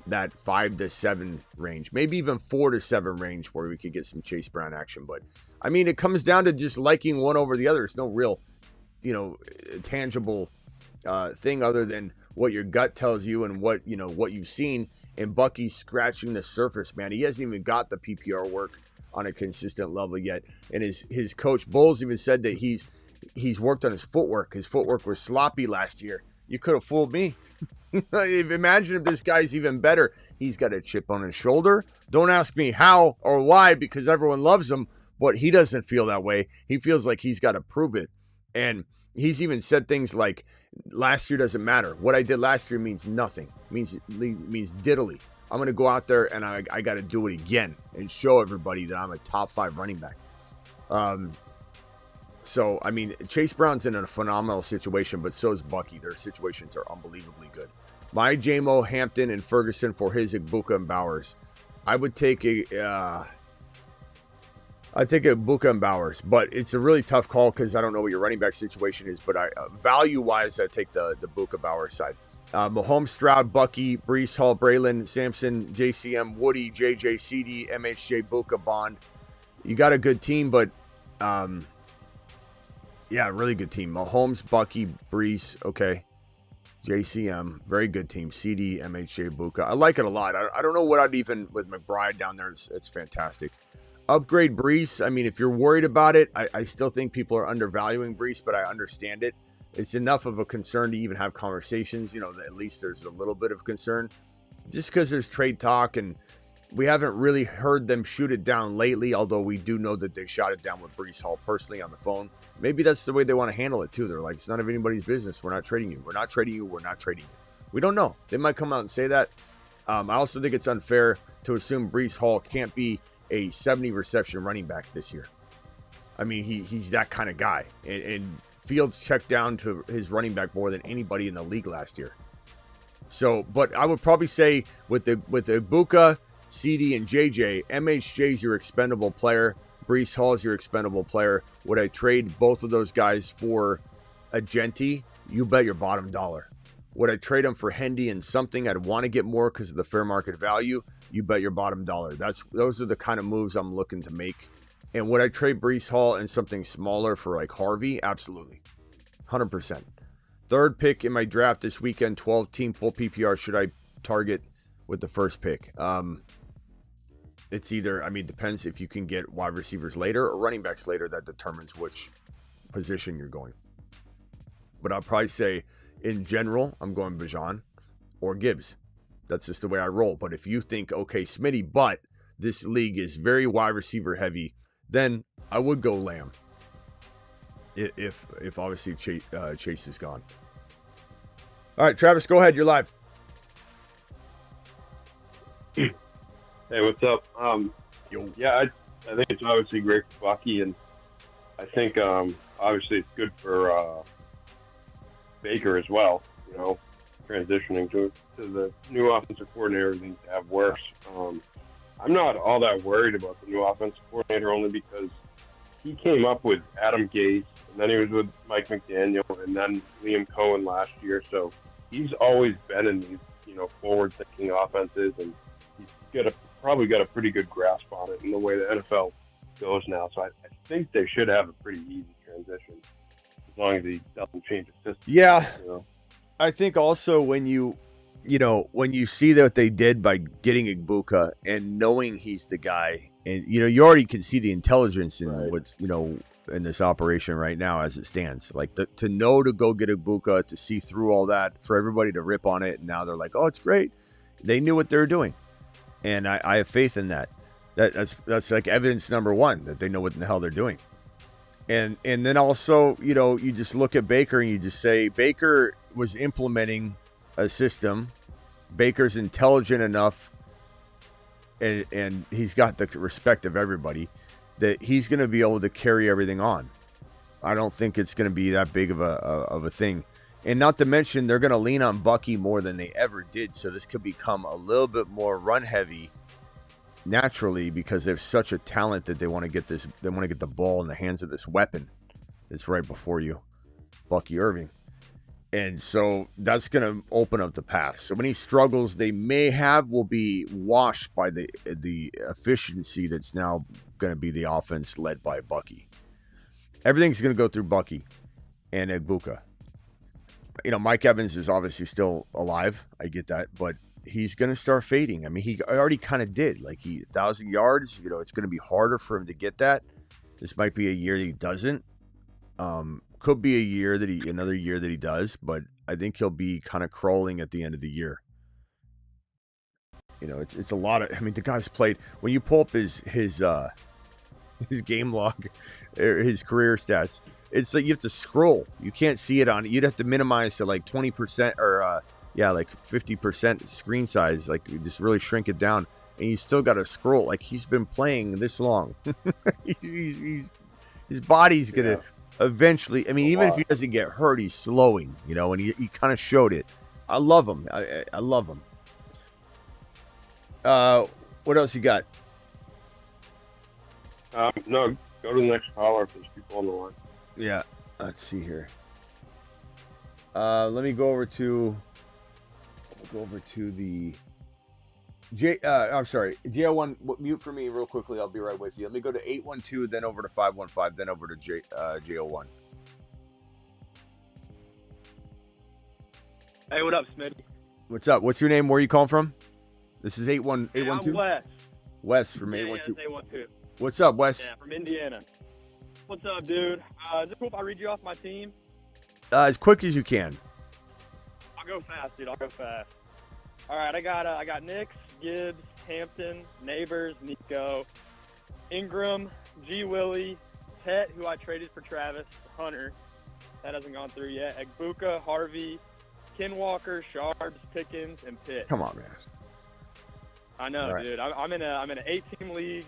that 5 to 7 range, maybe even 4 to 7 range where we could get some Chase Brown action. But I mean, it comes down to just liking one over the other. It's no real, tangible thing other than what your gut tells you and what you've seen. And Bucky's scratching the surface, man. He hasn't even got the PPR work on a consistent level yet. And his coach Bowles even said that he's worked on his footwork. His footwork was sloppy last year. You could have fooled me. Imagine if this guy's even better. He's got a chip on his shoulder. Don't ask me how or why because everyone loves him, but he doesn't feel that way. He feels like he's got to prove it. And he's even said things like, last year doesn't matter. What I did last year means nothing. It means diddly. I'm going to go out there and I got to do it again and show everybody that I'm a top 5 running back. So, I mean, Chase Brown's in a phenomenal situation, but so is Bucky. Their situations are unbelievably good. My JMO, Hampton, and Ferguson for his Egbuka and Bowers. I would take Egbuka and Bowers, but it's a really tough call because I don't know what your running back situation is. But value-wise, I take the Egbuka Bowers side. Mahomes, Stroud, Bucky, Brees Hall, Braylon, Sampson, JCM, Woody, JJ, CD, MHJ, Buka, Bond. You got a good team, but really good team. Mahomes, Bucky, Brees, okay. JCM, very good team. CD, MHJ, Buka. I like it a lot. I don't know what I'd even with McBride down there. It's fantastic. Upgrade Brees. I mean, if you're worried about it, I still think people are undervaluing Brees, but I understand it. It's enough of a concern to even have conversations, that at least there's a little bit of concern. Just because there's trade talk and we haven't really heard them shoot it down lately, although we do know that they shot it down with Brees Hall personally on the phone. Maybe that's the way they want to handle it too. They're like, it's none of anybody's business. We're not trading you. We're not trading you. We're not trading you. We don't know. They might come out and say that. I also think it's unfair to assume Brees Hall can't be a 70 reception running back this year. I mean, he's that kind of guy. And Fields checked down to his running back more than anybody in the league last year. So, but I would probably say with the Egbuka, CD, and JJ, MHJ's your expendable player. Brees Hall's your expendable player. Would I trade both of those guys for a Genti? You bet your bottom dollar. Would I trade them for Hendy and something I'd want to get more because of the fair market value? You bet your bottom dollar. Those are the kind of moves I'm looking to make. And would I trade Brees Hall and something smaller for like Harvey? Absolutely. 100%. Third pick in my draft this weekend, 12-team full PPR. Should I target with the first pick? It's either, it depends if you can get wide receivers later or running backs later. That determines which position you're going. But I'll probably say, in general, I'm going Bijan or Gibbs. That's just the way I roll. But if you think, okay, Smitty, but this league is very wide receiver heavy, then I would go Lamb. if obviously Chase is gone. All right, Travis, go ahead. You're live. Hey, what's up? Yo. Yeah, I think it's obviously great for Bucky, and I think obviously it's good for Baker as well. You know, transitioning to the new offensive coordinator, everything to have Wirfs. I'm not all that worried about the new offensive coordinator only because he came up with Adam Gase, and then he was with Mike McDaniel, and then Liam Cohen last year. So he's always been in these, forward-thinking offenses, and he's probably got a pretty good grasp on it in the way the NFL goes now. So I think they should have a pretty easy transition as long as he doesn't change the system. Yeah. I think also when you see what they did by getting Egbuka and knowing he's the guy, and you already can see the intelligence in what's in this operation right now as it stands. Like to know to go get Egbuka, to see through all that, for everybody to rip on it, and now they're like, oh, it's great. They knew what they were doing, and I have faith in that. That's like evidence number one that they know what in the hell they're doing. And then also, you just look at Baker and you just say Baker was implementing a system. Baker's intelligent enough, and he's got the respect of everybody, that he's going to be able to carry everything on. I don't think it's going to be that big of a thing. And not to mention, they're going to lean on Bucky more than they ever did. So this could become a little bit more run heavy naturally, because they have such a talent that they want to get the ball in the hands of this weapon that's right before you, Bucky Irving. And so that's going to open up the path. So any struggles they may have will be washed by the efficiency that's now going to be the offense led by Bucky. Everything's going to go through Bucky and Egbuka. Mike Evans is obviously still alive. I get that, but he's going to start fading. I mean, he already kind of did. Like 1,000 yards, it's going to be harder for him to get that. This might be a year that he doesn't. Could be another year that he does, but I think he'll be kind of crawling at the end of the year. It's a lot of. I mean, the guy's played. When you pull up his game log, his career stats, it's like you have to scroll. You can't see it on. You'd have to minimize to like 20% or like 50% screen size. Like you just really shrink it down, and you still got to scroll. Like he's been playing this long. His body's gonna. Eventually, I mean, even if he doesn't get hurt, he's slowing, and he kind of showed it. I love him. I love him. What else you got? No, go to the next caller if there's people on the line. Yeah, let's see here. Let me go over to the I'm sorry, JO1, mute for me real quickly. I'll be right with you. Let me go to 812, then over to 515, then over to JO1. Hey, what up, Smitty? What's up? What's your name? Where are you calling from? This is 812? I'm Wes. Wes from 812. Yeah, 812. What's up, Wes? Yeah, from Indiana. What's up, dude? Is it cool if I read you off my team? As quick as you can. I'll go fast, dude. I'll go fast. All right, I got Nix, Gibbs, Hampton, Neighbors, Nico, Ingram, G. Willie, Tet, who I traded for Travis, Hunter. That hasn't gone through yet. Egbuka, Harvey, Ken Walker, Sharps, Pickens, and Pitt. Come on, man. I know, right. Dude. I'm in an 8-team league.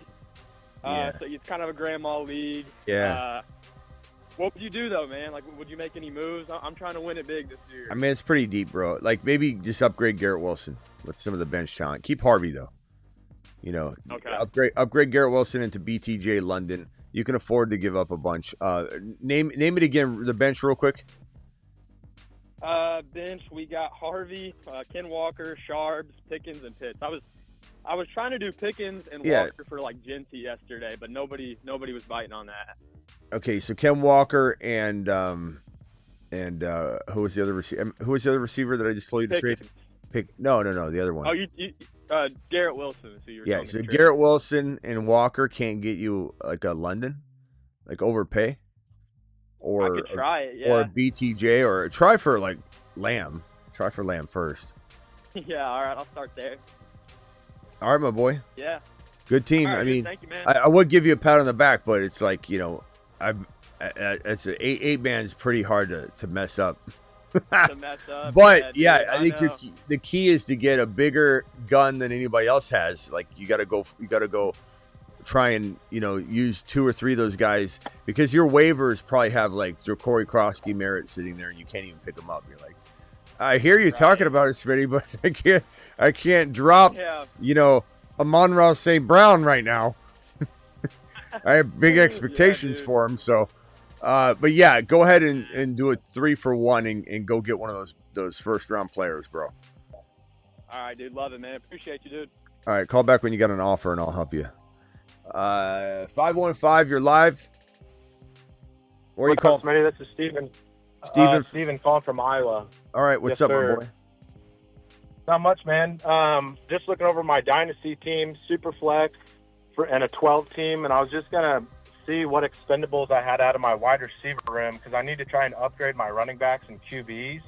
So it's kind of a grandma league. Yeah. What would you do, though, man? Like, would you make any moves? I'm trying to win it big this year. I mean, it's pretty deep, bro. Like, maybe just upgrade Garrett Wilson with some of the bench talent. Keep Harvey, though. Okay. Upgrade Garrett Wilson into BTJ London. You can afford to give up a bunch. Name it again, the bench real quick. Bench, we got Harvey, Ken Walker, Sharps, Pickens, and Pitts. I was trying to do Pickens and Walker for, like, Genty yesterday, but nobody was biting on that. Okay, so Ken Walker and who was the other receiver? Who was the other receiver that I just told you to trade? No, the other one. Oh, Garrett Wilson. So you were so Garrett Wilson and Walker can't get you like a London, like overpay, or I could try it, yeah. Or a BTJ, or try for like Lamb. Try for Lamb first. Yeah, all right, I'll start there. All right, my boy. Yeah. Good team. Right, I mean, thank you, man. I would give you a pat on the back, but it's like, it's a eight man's pretty hard to mess up. To mess up. But yeah, dude, I think the key is to get a bigger gun than anybody else has. Like you got to go try and use 2 or 3 of those guys, because your waivers probably have like Corey Krosky, Merritt sitting there and you can't even pick them up. You're like, I hear you talking about it, Smitty, but I can't drop Amon-Ra St. Brown right now. I have big expectations for him. So but yeah, go ahead and do a 3-for-1 and go get one of those first round players, bro. All right, dude. Love it, man. Appreciate you, dude. All right, call back when you got an offer and I'll help you. 515, you're live. Where are you calling? Smitty? This is Steven. Steven calling from Iowa. All right, what's up, my boy? Not much, man. Just looking over my dynasty team, super flex and a 12 team, and I was just gonna see what expendables I had out of my wide receiver room, because I need to try and upgrade my running backs and QBs.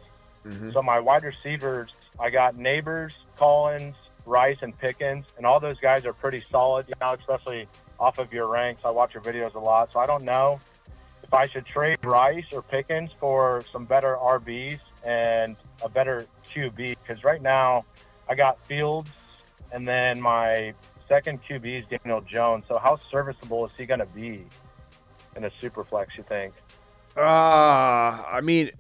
Mm-hmm. So my wide receivers, I got Neighbors, Collins, Rice, and Pickens, and all those guys are pretty solid, especially off of your ranks. I watch your videos a lot, so I don't know if I should trade Rice or Pickens for some better RBs and a better QB, because right now I got Fields, and then my second QB is Daniel Jones. So how serviceable is he going to be in a super flex, you think? I mean,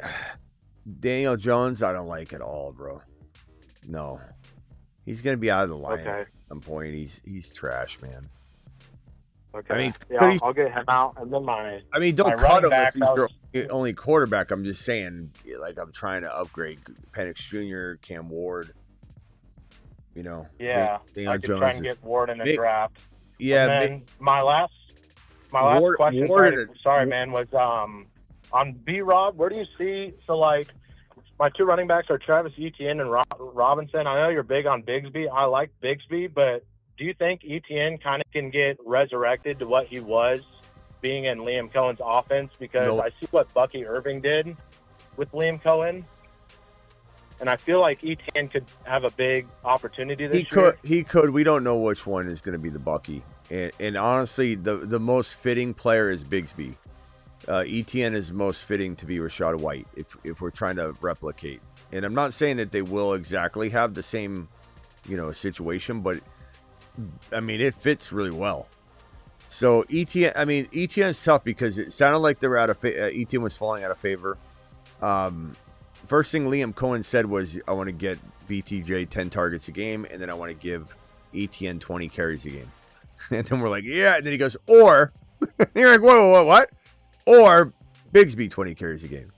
Daniel Jones, I don't like at all, bro. No. He's going to be out of the lineup at some point. He's trash, man. Okay. I mean, I'll get him out, and then don't cut him if he's your only quarterback. I'm just saying, like, I'm trying to upgrade Penix Jr., Cam Ward. Yeah, I could try and get Ward in a draft. Yeah. And then my last question, sorry, man, was on B-Rob. Where do you see? So, like, my 2 running backs are Travis Etienne and Robinson. I know you're big on Bigsby. I like Bigsby, but do you think Etienne kind of can get resurrected to what he was being in Liam Cohen's offense? Because I see what Bucky Irving did with Liam Cohen, and I feel like Etienne could have a big opportunity this year. He could. We don't know which one is going to be the Bucky. And honestly, the most fitting player is Bigsby. Etienne is most fitting to be Rachaad White if we're trying to replicate. And I'm not saying that they will exactly have the same, situation, but I mean, it fits really well. So Etienne's tough because it sounded like they were Etienne was falling out of favor. First thing Liam Cohen said was, I want to get BTJ 10 targets a game, and then I want to give Etienne 20 carries a game. And then we're like, yeah. And then he goes, or, you're like, whoa, what? Or Bigsby 20 carries a game.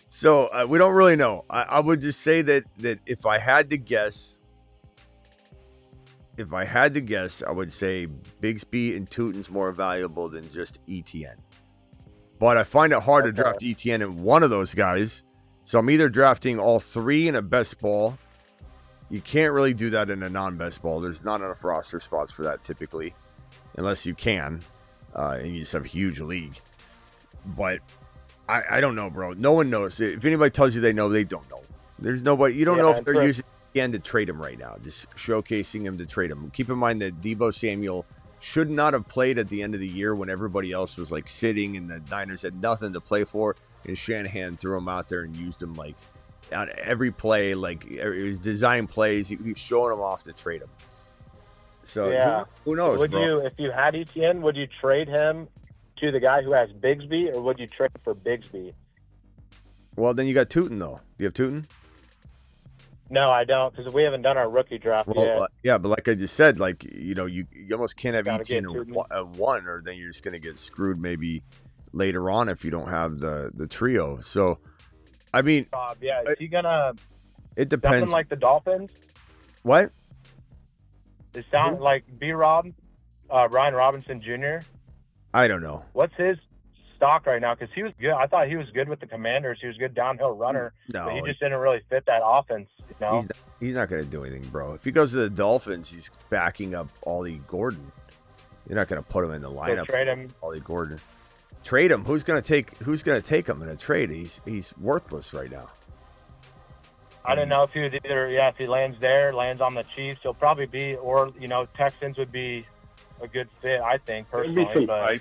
So we don't really know. I would just say that if I had to guess, I would say Bigsby and Tootin's more valuable than just Etienne. But I find it hard to draft Etienne in one of those guys. So I'm either drafting all 3 in a best ball. You can't really do that in a non-best ball. There's not enough roster spots for that typically, unless you can, and you just have a huge league. But I don't know, bro. No one knows. If anybody tells you they know, they don't know. There's nobody. You don't know if they're using Etienne to trade him right now, just showcasing him to trade him. Keep in mind that Deebo Samuel should not have played at the end of the year when everybody else was like sitting and the Niners had nothing to play for, and Shanahan threw him out there and used him like on every play, like it was design plays. He was showing them off to trade him. So who knows? If you had Etienne, would you trade him to the guy who has Bigsby, or would you trade for Bigsby? Well, then you got Tootin though. Do you have Tootin? No, I don't, because we haven't done our rookie draft yet. Yeah, but like I just said, like, you almost can't have Etienne at 1, or then you're just going to get screwed maybe later on if you don't have the trio. So, I mean, is he gonna? It depends. Something like the Dolphins. What? It sounds like B-Rob, Ryan Robinson Jr. I don't know. What's his stock right now? Because he was good. I thought he was good with the Commanders. He was a good downhill runner. No, but he just didn't really fit that offense. He's not going to do anything, bro. If he goes to the Dolphins, he's backing up Ollie Gordon. You're not going to put him in the lineup. So trade him. Ollie Gordon. Trade him. Who's going to take him in a trade? He's worthless right now. I don't know if he was if he lands on the Chiefs, he'll probably be, or Texans would be a good fit, I think, personally.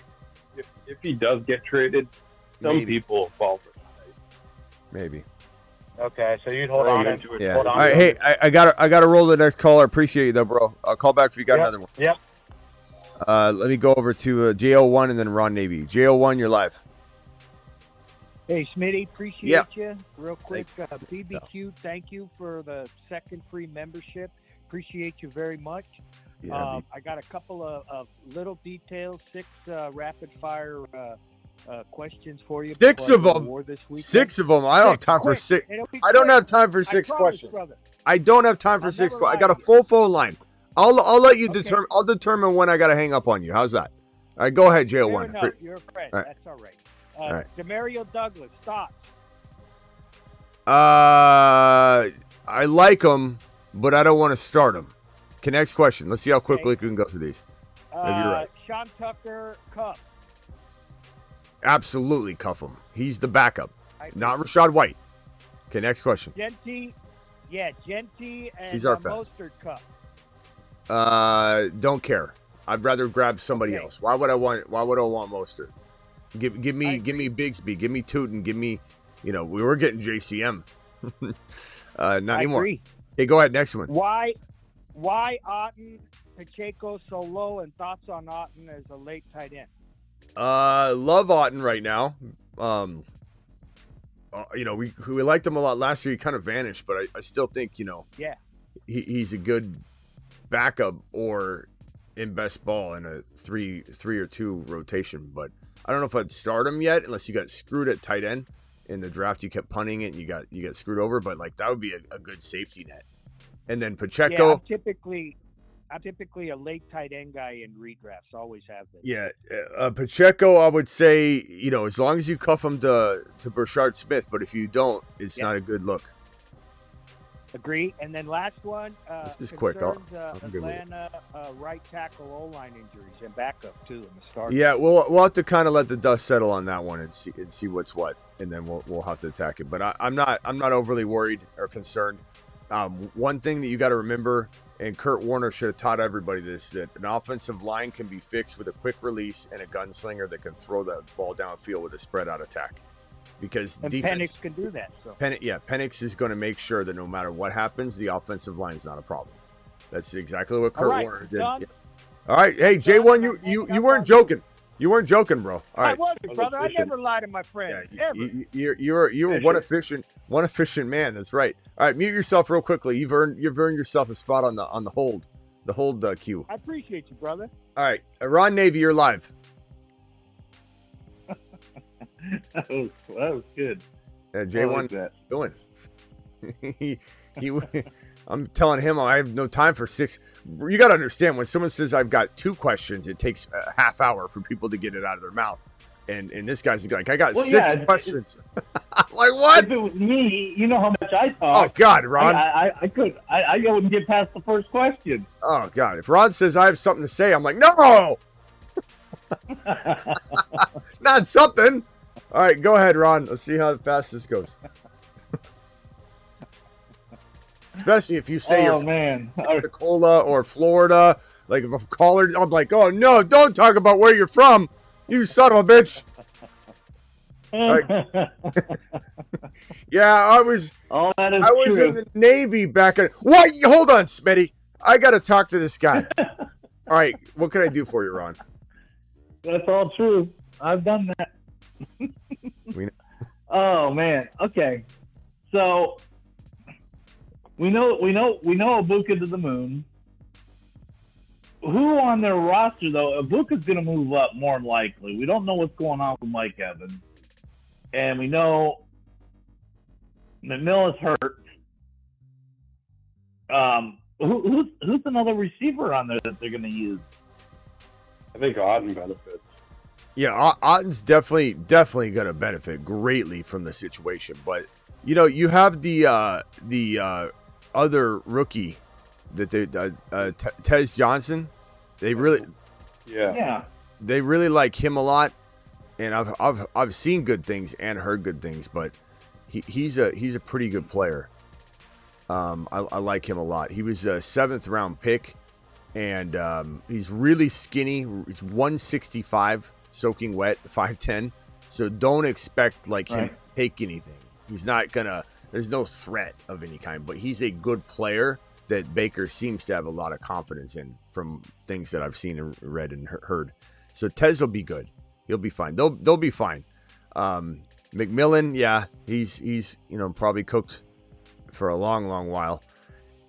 if he does get traded, some people fall for it. Maybe. Okay, so you'd hold on into it. Yeah. Hold on All right. to Hey, it. I gotta roll the next caller. Appreciate you though, bro. I'll call back if you got another one. Yep. Let me go over to JO1 and then Ron Navy. JO1, you're live. Hey, Smitty, appreciate you. Real quick, BBQ, thank you for the second free membership. Appreciate you very much. Yeah, I got a couple of little details, 6 rapid-fire questions for you. 6 of them. This 6 of them. I don't have time for 6. I don't have time for 6 questions. Brother. I don't have time for 6 questions. I got a full phone line. I'll let you determine. I'll determine when I got to hang up on you. How's that? All right, go ahead, JO1. Fair enough. You're a friend. All right. That's all right. All right. Demario Douglas, thoughts? I like him, but I don't want to start him. Okay, next question. Let's see how quickly we can go through these. Maybe you're right. Sean Tucker, cuff. Absolutely cuff him. He's the backup, not Rashad White. Okay, next question. Genty and He's our fast. Mostert, cuff. Don't care. I'd rather grab somebody else. Why would I want Mostert? Give me Bigsby. Give me Tootin. Give me, we were getting JCM. Not anymore. Agree. Hey, go ahead. Next one. Why Otten, Pacheco so low, and thoughts on Otten as a late tight end? Love Otten right now. We liked him a lot last year. He kind of vanished, but I still think, he's a good backup or in best ball in a 3 or 2 rotation. But I don't know if I'd start him yet unless you got screwed at tight end in the draft. You kept punting it and you got screwed over. But that would be a good safety net. And then Pacheco. Yeah, I'm typically a late tight end guy in redrafts. Always have been. Yeah, Pacheco, I would say, as long as you cuff him to Brashard Smith, but if you don't, it's not a good look. Agree. And then last one. This is quick. Atlanta right tackle O-line injuries and backup too in the start. Yeah, we'll have to kind of let the dust settle on that one and see what's what, and then we'll have to attack it. But I'm not overly worried or concerned. One thing that you got to remember, and Kurt Warner should have taught everybody this, that an offensive line can be fixed with a quick release and a gunslinger that can throw the ball downfield with a spread out attack. Because defense, Penix can do that. So. Penix is going to make sure that no matter what happens, the offensive line is not a problem. That's exactly what Kurt Warner did. Yeah. All right, hey J1, you weren't joking. You weren't joking, bro. All right. I wasn't, brother. I never lie to my friends. Yeah, you're one efficient man. That's right. All right, mute yourself real quickly. You've earned yourself a spot on the hold queue. I appreciate you, brother. All right, Ron Navy, you're live. That was good. J1 doing. I'm telling him I have no time for 6. You got to understand, when someone says I've got 2 questions, it takes a half hour for people to get it out of their mouth. And this guy's like, I got 6 questions. I'm like, what? If it was me, you know how much I talk. Oh God, Ron! I wouldn't get past the first question. Oh God! If Ron says I have something to say, I'm like, no, not something. All right, go ahead, Ron. Let's see how fast this goes. Especially if you say you're from Pensacola or Florida. Like if I'm calling, I'm like, oh no, don't talk about where you're from, you son of a bitch. Yeah, I was true. In the Navy back in. What? Hold on, Smitty. I got to talk to this guy. All right, what can I do for you, Ron? That's all true. I've done that. Oh man. Okay. So we know Egbuka to the moon. Who on their roster though? Egbuka's going to move up more than likely. We don't know what's going on with Mike Evans, and we know McMillan's hurt. Who's another receiver on there that they're going to use? I think Otten benefits. Yeah, Otten's definitely going to benefit greatly from the situation. But you have the other rookie that they Tez Johnson. They really, they really like him a lot, and I've seen good things and heard good things. But he's a pretty good player. I like him a lot. He was a 7th round pick, and he's really skinny. He's 165. soaking wet, 5'10". So don't expect like him Right. to take anything. He's not gonna. There's no threat of any kind. But he's a good player that Baker seems to have a lot of confidence in from things that I've seen and read and heard. So Tez will be good. He'll be fine. They'll be fine. McMillan, yeah, he's probably cooked for a long while.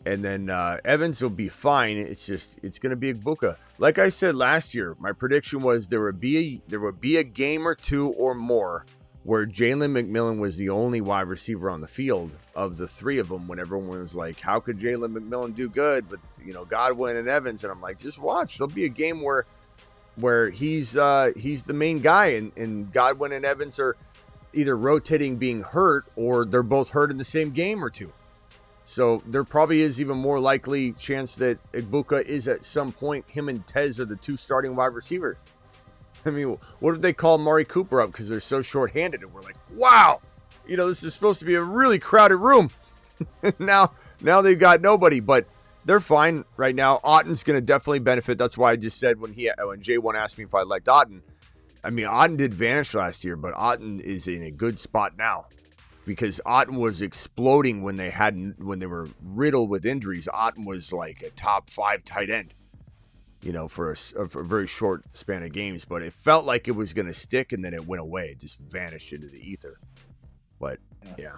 And then Evans will be fine. It's going to be Egbuka. Like I said last year, my prediction was there would be a game or two or more where Jalen McMillan was the only wide receiver on the field of the three of them. When everyone was like, "How could Jalen McMillan do good?" But Godwin and Evans, and I'm like, just watch. There'll be a game where he's the main guy, and Godwin and Evans are either rotating being hurt or they're both hurt in the same game or two. So there probably is even more likely chance that Egbuka is at some point. Him and Tez are the two starting wide receivers. I mean, what if they call Mari Cooper up because they're so short-handed and we're like, wow, this is supposed to be a really crowded room. now they've got nobody, but they're fine right now. Otten's going to definitely benefit. That's why I just said when J1 asked me if I liked Otten. I mean, Otten did vanish last year, but Otten is in a good spot now. Because Otten was exploding when they were riddled with injuries. Otten was like a top 5 tight end, for a very short span of games. But it felt like it was going to stick, and then it went away. It just vanished into the ether. But yeah.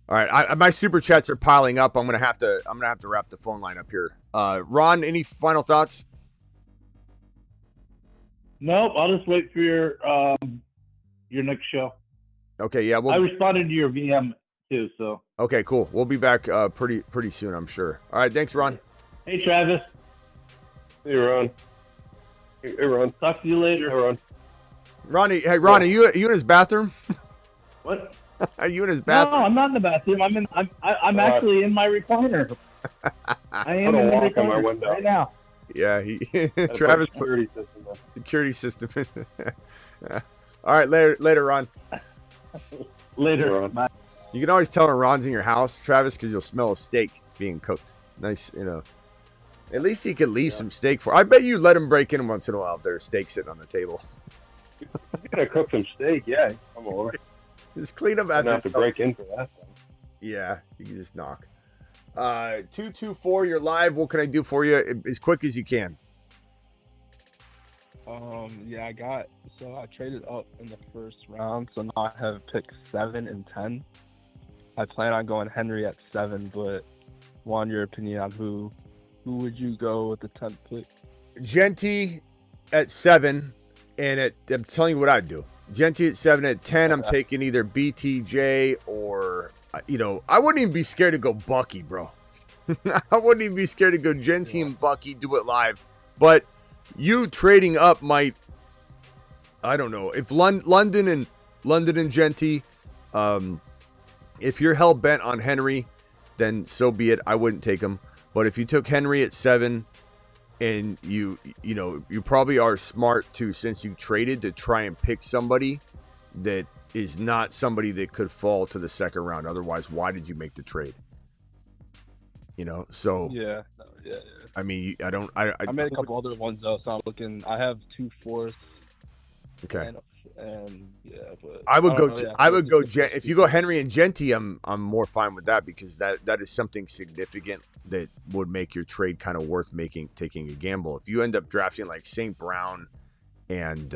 All right, my super chats are piling up. I'm gonna have to wrap the phone line up here. Ron, any final thoughts? Nope. I'll just wait for your next show. Okay, yeah. I responded to your VM too, so. Okay, cool. We'll be back pretty soon, I'm sure. All right, thanks, Ron. Hey, Travis. Hey, Ron. Hey, Ron. Talk to you later. Hey, Ron. Ronnie, hey, Ron, are you in his bathroom? What? Are you in his bathroom? No, I'm not in the bathroom. I'm actually in my recliner. I am in the recliner right now. Yeah, Travis security system. All right, later, Ron. Later. Bye. You can always tell when Ron's in your house, Travis, because you'll smell a steak being cooked. Nice, At least he could leave some steak for. I bet you let him break in once in a while if there's steak sitting on the table. You gotta cook some steak, yeah. Come over. Just clean up after. You have to break in for that. Yeah, you can just knock. 224, you're live. What can I do for you as quick as you can? Yeah, I traded up in the first round, so now I have pick 7 and 10. I plan on going Henry at 7, but want your opinion on who would you go with the 10th pick? Genty at 7, and I'm telling you what I'd do. Genty at 7, at 10, I'm taking either BTJ or, I wouldn't even be scared to go Bucky, bro. I wouldn't even be scared to go Genty and Bucky, do it live. But you trading up might, I don't know, if London and Genty, if you're hell bent on Henry, then so be it. I wouldn't take him. But if you took Henry at 7, and you probably are smart too, since you traded, to try and pick somebody that is not somebody that could fall to the second round. Otherwise, why did you make the trade? So yeah. I mean, I made a couple other ones though, so I'm looking. I have 2 fourths. Okay. And yeah, but I would go. If you go Henry and Genty, I'm more fine with that, because that is something significant that would make your trade kind of worth taking a gamble. If you end up drafting like St. Brown and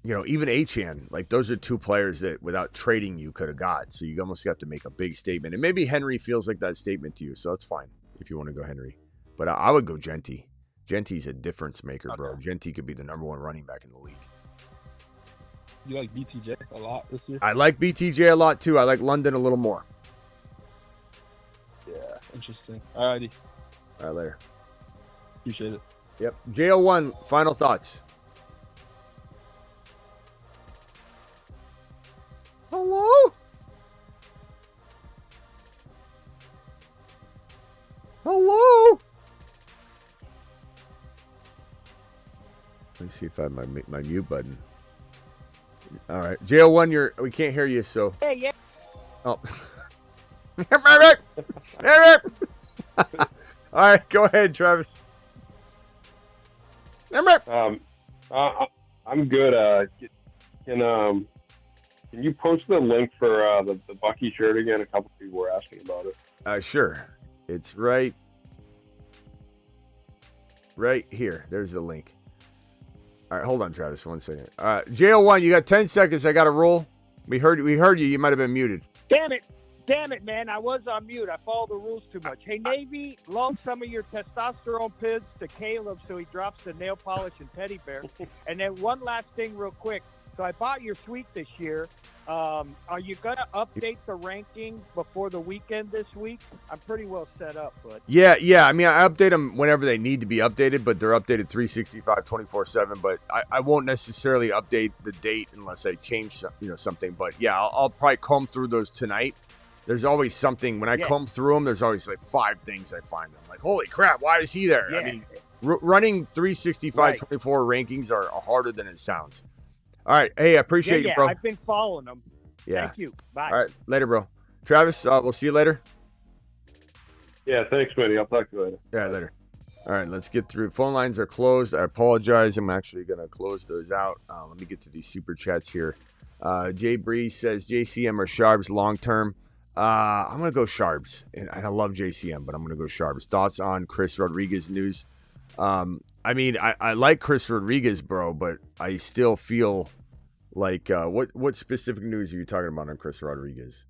even Achane, like those are 2 players that without trading you could have got. So you almost have to make a big statement, and maybe Henry feels like that statement to you, so that's fine if you want to go Henry. But I would go Genty. Genty's a difference maker, bro. Genty could be the number 1 running back in the league. You like BTJ a lot this year? I like BTJ a lot too. I like London a little more. Yeah, interesting. Alrighty. All right, later. Appreciate it. Yep. JO1, final thoughts. Hello? Hello? Let me see if I have my mute button. All right. JO1, we can't hear you, so. Hey, yeah. Oh. All right, go ahead, Travis. I I'm good. Can you post the link for the Bucky shirt again? A couple people were asking about it. Sure. It's right here. There's the link. All right, hold on, Travis. 1 second. JO1, you got 10 seconds. I got to roll. We heard you. You might have been muted. Damn it, man. I was on mute. I follow the rules too much. Hey, Navy, loan some of your testosterone pills to Caleb so he drops the nail polish and teddy bear. And then one last thing real quick. So I bought your suite this year. Are you going to update the ranking before the weekend this week? I'm pretty well set up, but Yeah. I mean, I update them whenever they need to be updated, but they're updated 365, 24/7. But I won't necessarily update the date unless I change something. But yeah, I'll probably comb through those tonight. There's always something when I comb through them. There's always like 5 things I find. I'm like, holy crap, why is he there? Yeah. I mean, running 365, 24 rankings are harder than it sounds. All right. Hey, I appreciate you, bro. I've been following them. Yeah. Thank you. Bye. All right. Later, bro. Travis, we'll see you later. Yeah, thanks, Smitty. I'll talk to you later. Yeah, later. All right, let's get through. Phone lines are closed. I apologize. I'm actually going to close those out. Let me get to these super chats here. Jay Bree says JCM or Sharps long term. I'm going to go Sharps. And I love JCM, but I'm going to go Sharps. Thoughts on Chris Rodriguez news? I mean, I like Chris Rodriguez, bro, but I still feel like what specific news are you talking about on Chris Rodriguez?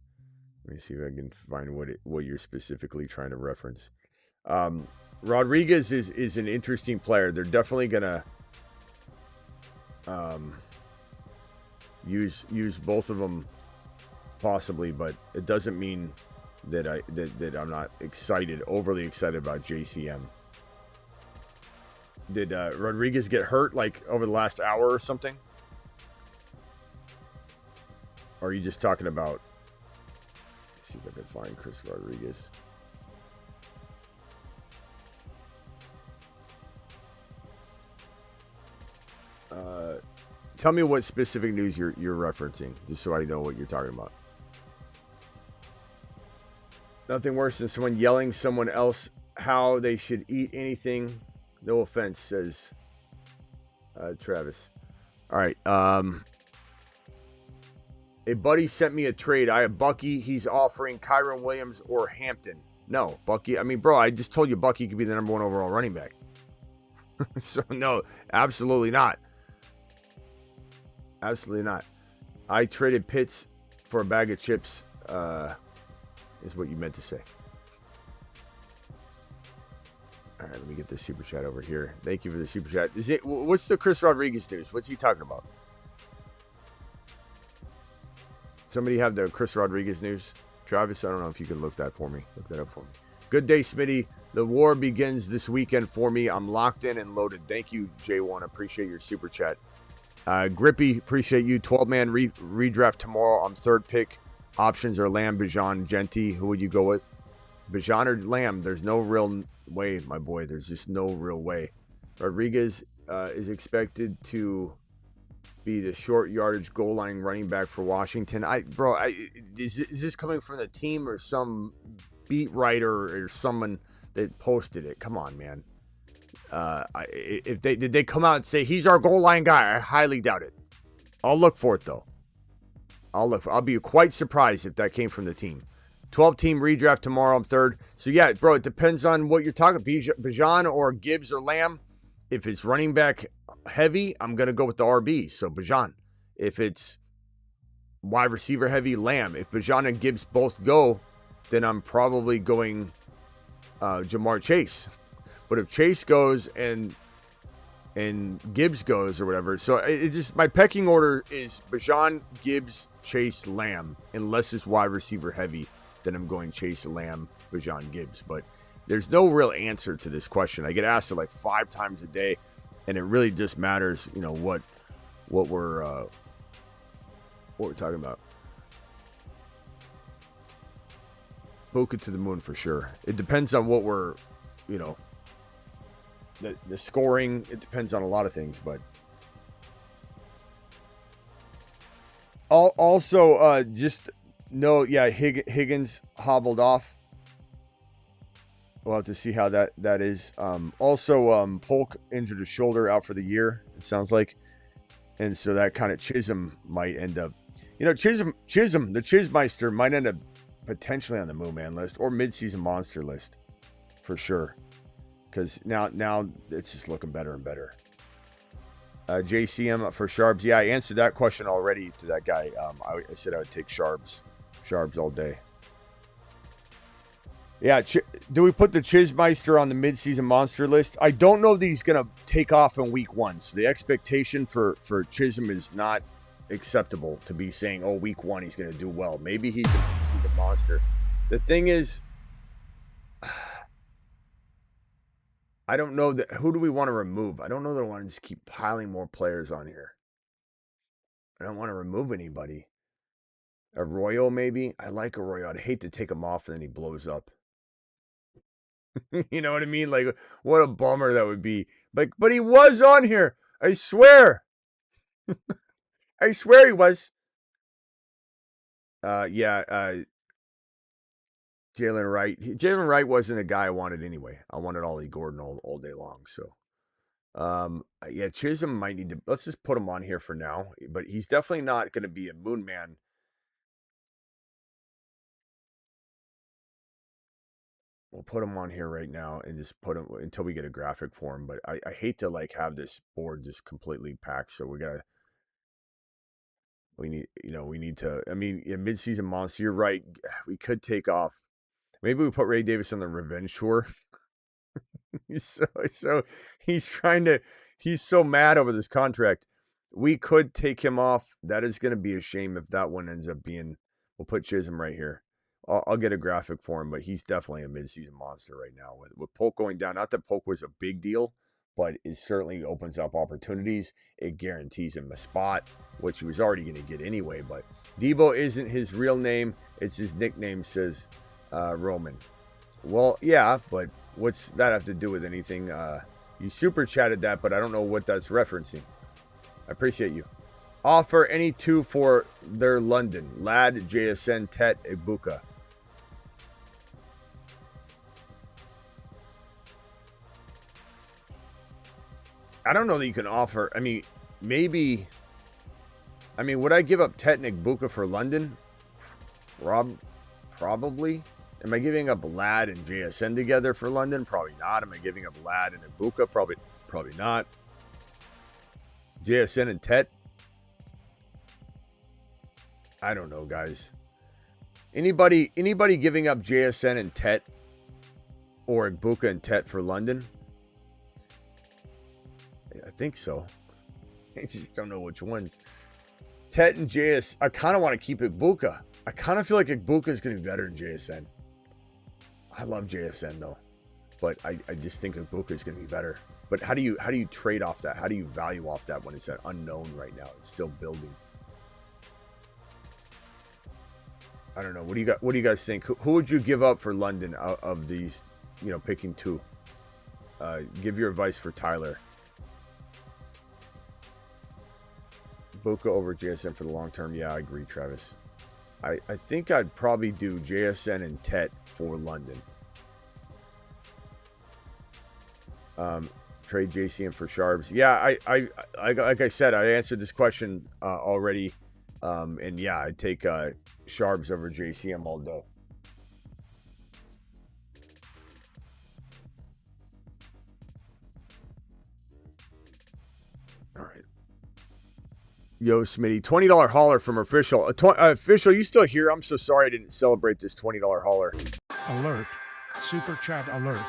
Let me see if I can find what you're specifically trying to reference. Rodriguez is an interesting player. They're definitely gonna use both of them possibly, but it doesn't mean that I'm not overly excited about JCM. Did Rodriguez get hurt like over the last hour or something? Or are you just talking about? Let's see if I can find Chris Rodriguez. Tell me what specific news you're referencing, just so I know what you're talking about. Nothing worse than someone yelling someone else how they should eat anything. No offense, says Travis. All right. A buddy sent me a trade. I have Bucky. He's offering Kyron Williams or Hampton. No, Bucky. I mean, bro, I just told you Bucky could be the number 1 overall running back. So, no, absolutely not. Absolutely not. I traded Pitts for a bag of chips, is what you meant to say. All right, let me get this super chat over here. Thank you for the super chat. What's the Chris Rodriguez news? What's he talking about? Somebody have the Chris Rodriguez news? Travis, I don't know if you can look that up for me. Good day, Smitty. The war begins this weekend for me. I'm locked in and loaded. Thank you, J1. Appreciate your super chat. Grippy, appreciate you. 12-man redraft tomorrow. I'm 3rd pick. Options are Lamb, Bijan, Genty. Who would you go with? Bijan or Lamb? There's no real way, my boy. There's just no real way. Rodriguez is expected to be the short yardage goal line running back for Washington. Is this coming from the team or some beat writer or someone that posted it? Come on, man. Did they come out and say he's our goal line guy? I highly doubt it. I'll look for it though. I'll be quite surprised if that came from the team. 12-team redraft tomorrow. I'm 3rd. So yeah, bro, it depends on what you're talking. Bijan or Gibbs or Lamb. If it's running back heavy, I'm going to go with the RB. So Bijan. If it's wide receiver heavy, Lamb. If Bijan and Gibbs both go, then I'm probably going Jamar Chase. But if Chase goes and Gibbs goes or whatever, so it just, my pecking order is Bijan, Gibbs, Chase, Lamb. Unless it's wide receiver heavy, then I'm going Chase, Lamb, Bijan, Gibbs. But there's no real answer to this question. I get asked it like 5 times a day, and it really just matters, what we're talking about. Buka to the moon for sure. It depends on what we're, the scoring. It depends on a lot of things, but also just know, yeah, Higgins hobbled off. we'll have to see how that is. Also, Polk injured his shoulder, out for the year, it sounds like. And so that kind of Chisholm might end up, Chisholm, the Chismeister might end up potentially on the Moon Man list or midseason monster list for sure. Because now it's just looking better and better. JCM for Sharps. Yeah, I answered that question already to that guy. I said I would take Sharps all day. Yeah, do we put the Chismeister on the midseason monster list? I don't know that he's going to take off in week 1. So the expectation for Chisholm is not acceptable to be saying, oh, week 1 he's going to do well. Maybe he's a midseason monster. The thing is, I don't know that. Who do we want to remove? I don't know that I want to just keep piling more players on here. I don't want to remove anybody. Arroyo, maybe. I like Arroyo. I'd hate to take him off and then he blows up. You know what I mean? Like, what a bummer that would be. Like, but he was on here. I swear. I swear he was. Jalen Wright. Jalen Wright wasn't a guy I wanted anyway. I wanted Ollie Gordon all day long. So, yeah, Chisholm might need to. Let's just put him on here for now. But he's definitely not going to be a Moon Man. We'll put him on here right now and just put him until we get a graphic for him. But I hate to like have this board just completely packed. So we need to. I mean, midseason monster. You're right. We could take off. Maybe we put Ray Davis on the revenge tour. so he's he's so mad over this contract. We could take him off. That is going to be a shame if that one ends up being. We'll put Chisholm right here. I'll get a graphic for him, but he's definitely a midseason monster right now. With Polk going down, not that Polk was a big deal, but it certainly opens up opportunities. It guarantees him a spot, which he was already going to get anyway. But Debo isn't his real name. It's his nickname, says Roman. Well, yeah, but what's that have to do with anything? You super chatted that, but I don't know what that's referencing. I appreciate you. Offer any 2 for their London. Lad, JSN, Tet, Egbuka. I don't know that you can offer. I mean, maybe. I mean, would I give up Tet and Egbuka for London? Probably. Am I giving up Lad and JSN together for London? Probably not. Am I giving up Lad and Egbuka? Probably not. JSN and Tet? I don't know, guys. Anybody giving up JSN and Tet or Egbuka and Tet for London? I think so. I just don't know which ones. Tet and JS. I kind of want to keep Egbuka. I kind of feel like Egbuka is going to be better than JSN. I love JSN though, but I just think Egbuka is going to be better. But how do you trade off that? How do you value off that when it's an unknown right now? It's still building. I don't know. What do you guys think? Who would you give up for London of these? Picking 2. Give your advice for Tyler. Egbuka over JSN for the long term. Yeah, I agree, Travis. I think I'd probably do JSN and Tet for London. Trade JCM for Sharps. Yeah, I like I said, I answered this question already. And yeah, I'd take Sharps over JCM all day. All right. Yo, Smitty, $20 hauler from Official. Official, you still here? I'm so sorry I didn't celebrate this $20 hauler. Alert. Super chat alert.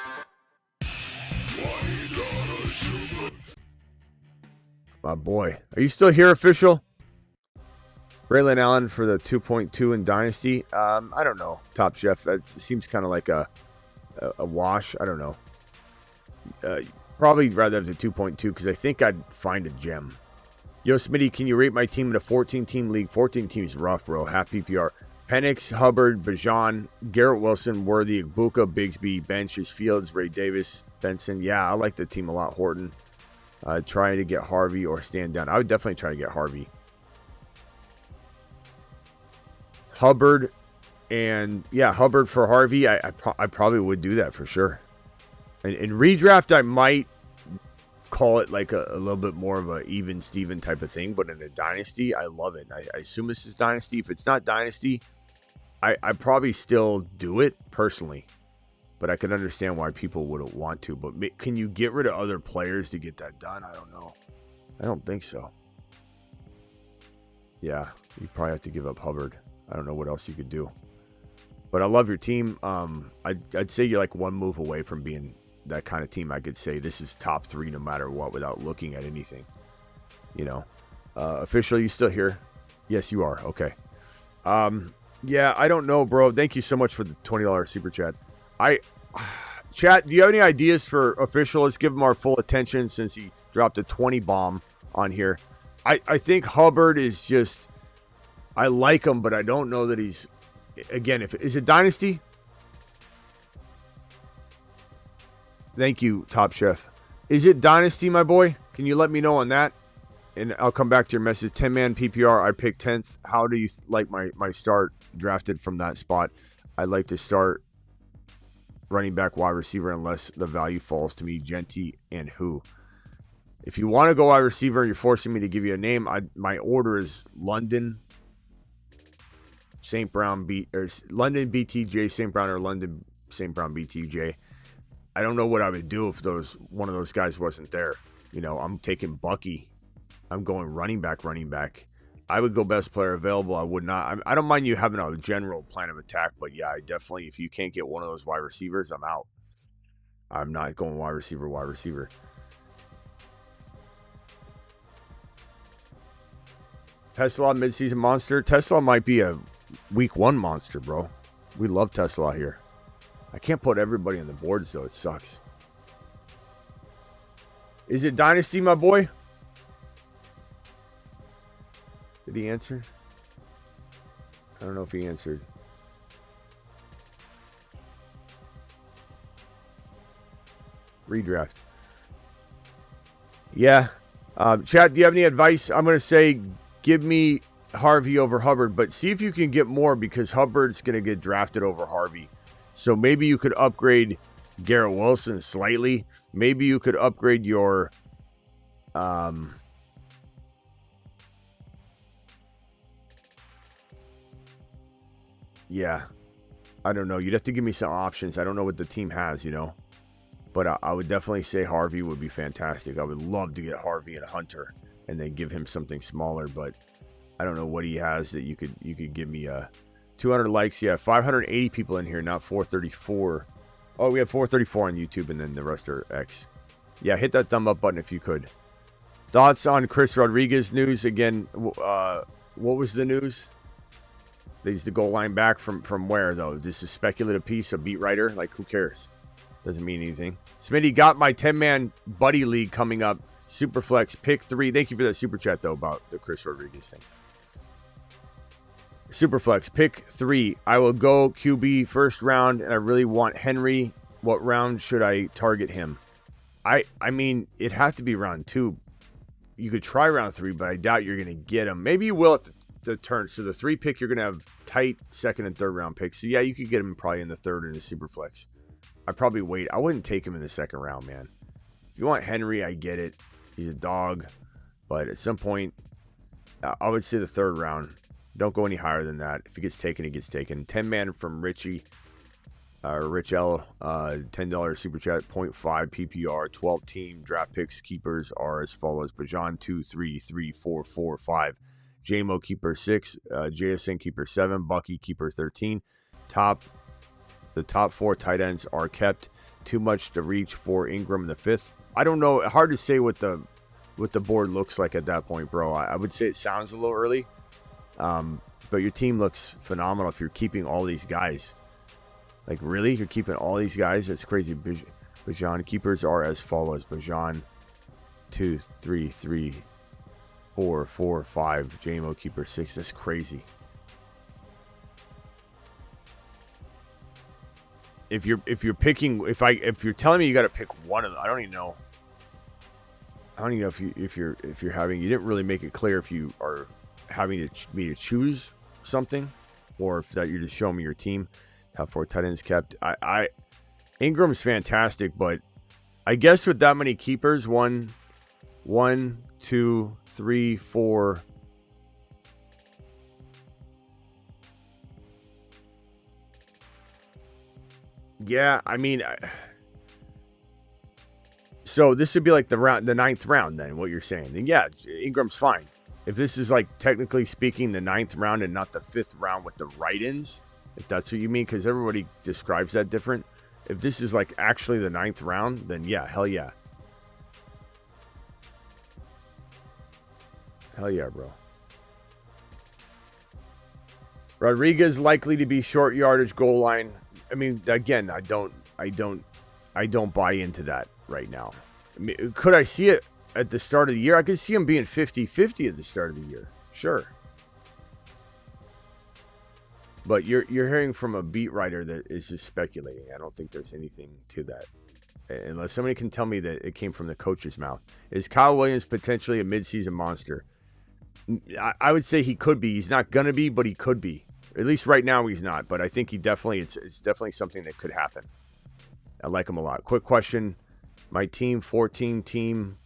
My boy. Are you still here, Official? Braylon Allen for the 2.2 in Dynasty. I don't know. Top Chef. That seems kind of like a wash. I don't know. Probably rather have the 2.2 because I think I'd find a gem. Yo, Smitty, can you rate my team in a 14-team league? 14 teams rough, bro. Half PPR. Penix, Hubbard, Bajan, Garrett Wilson, Worthy, Egbuka, Bigsby, Benches, Fields, Ray Davis, Benson. Yeah, I like the team a lot. Horton. Trying to get Harvey or stand down. I would definitely try to get Harvey. Hubbard and yeah, Hubbard for Harvey. I probably would do that for sure. In redraft, I might call it like a little bit more of a even Steven type of thing, but in a dynasty, I love it. I assume this is dynasty. If it's not dynasty, I probably still do it personally, but I can understand why people wouldn't want to. But can you get rid of other players to get that done? I don't know. I don't think so. Yeah, you probably have to give up Hubbard. I don't know what else you could do. But I love your team. I'd say you're like one move away from being that kind of team. I could say this is top 3 no matter what without looking at anything. You know. Official, you still here? Yes, you are. Okay. Yeah, I don't know, bro. Thank you so much for the $20 super chat. Chat, do you have any ideas for official? Let's give him our full attention since he dropped a 20 bomb on here. I think Hubbard is just, I like him, but I don't know that he's, again, is it dynasty? Thank you, Top Chef. Is it dynasty, my boy? Can you let me know on that? And I'll come back to your message. 10-man PPR, I picked 10th. How do you like my start drafted from that spot? I'd like to start running back, wide receiver, unless the value falls to me, Genty and who. If you want to go wide receiver and you're forcing me to give you a name, my order is London, St. Brown, London BTJ, St. Brown, or London St. Brown BTJ. I don't know what I would do if one of those guys wasn't there. You know, I'm taking Bucky. I'm going running back. I would go best player available. I would not. I don't mind you having a general plan of attack, but yeah, I definitely, if you can't get one of those wide receivers, I'm out. I'm not going wide receiver. Tesla midseason monster. Tesla might be a week 1 monster, bro. We love Tesla here. I can't put everybody on the boards, though. It sucks. Is it dynasty, my boy? Did he answer? I don't know if he answered. Redraft. Yeah. Chat, do you have any advice? I'm going to say give me Harvey over Hubbard, but see if you can get more because Hubbard's going to get drafted over Harvey. So maybe you could upgrade Garrett Wilson slightly. Maybe you could upgrade your yeah. I don't know. You'd have to give me some options. I don't know what the team has, you know. But I would definitely say Harvey would be fantastic. I would love to get Harvey and Hunter and then give him something smaller, but I don't know what he has that you could give me 200 likes. Yeah, 580 people in here, not 434. Oh, we have 434 on YouTube and then the rest are X. Yeah, hit that thumb up button if you could. Thoughts on Chris Rodriguez news again? What was the news? He's the goal line back from where though? This is a speculative piece, a beat writer. Like who cares? Doesn't mean anything. Smitty, got my 10-man buddy league coming up. Superflex pick 3. Thank you for that super chat though about the Chris Rodriguez thing. Superflex pick 3. I will go QB first round, and I really want Henry. What round should I target him? I mean, it has to be round 2. You could try round 3, but I doubt you're going to get him. Maybe you will at the turn. So the 3 pick, you're going to have tight second and third round picks. So yeah, you could get him probably in the third in the Superflex. I'd probably wait. I wouldn't take him in the second round, man. If you want Henry, I get it. He's a dog. But at some point, I would say the third round. Don't go any higher than that. If he gets taken, he gets taken. 10-man from Richie. Rich L. $10 super chat. 0.5 PPR. 12-team draft picks. Keepers are as follows. Bajan 2, 3, 3, 4, 4, 5. JMO keeper 6. JSN keeper 7. Bucky keeper 13. The top 4 tight ends are kept. Too much to reach for Ingram in the 5th. I don't know. Hard to say what the board looks like at that point, bro. I would say it sounds a little early. But your team looks phenomenal if you're keeping all these guys. Like, really? You're keeping all these guys? That's crazy. Bajan keepers are as follows. Bajan 2, 3, 3, 4, 4, 5. JMO keeper 6. That's crazy. If you're picking, if you're telling me you got to pick one of them, I don't even know if you're having, you didn't really make it clear if you are having me to choose something or if that you're just showing me your team. Top 4 tight ends kept. Ingram's fantastic, but I guess with that many keepers, 1, 2, 3, 4. Yeah, I mean, so this would be like the 9th round then, what you're saying. And yeah, Ingram's fine. If this is like technically speaking the 9th round and not the 5th round with the write-ins, if that's what you mean, because everybody describes that different. If this is like actually the 9th round, then yeah, hell yeah. Hell yeah, bro. Rodriguez likely to be short yardage goal line. I mean, again, I don't buy into that right now. I mean, could I see it at the start of the year? I could see him being 50-50 at the start of the year. Sure. But you're hearing from a beat writer that is just speculating. I don't think there's anything to that. Unless somebody can tell me that it came from the coach's mouth. Is Kyle Williams potentially a midseason monster? I would say he could be. He's not going to be, but he could be. At least right now he's not. But I think he definitely, it's definitely something that could happen. I like him a lot. Quick question. My team, 14 team,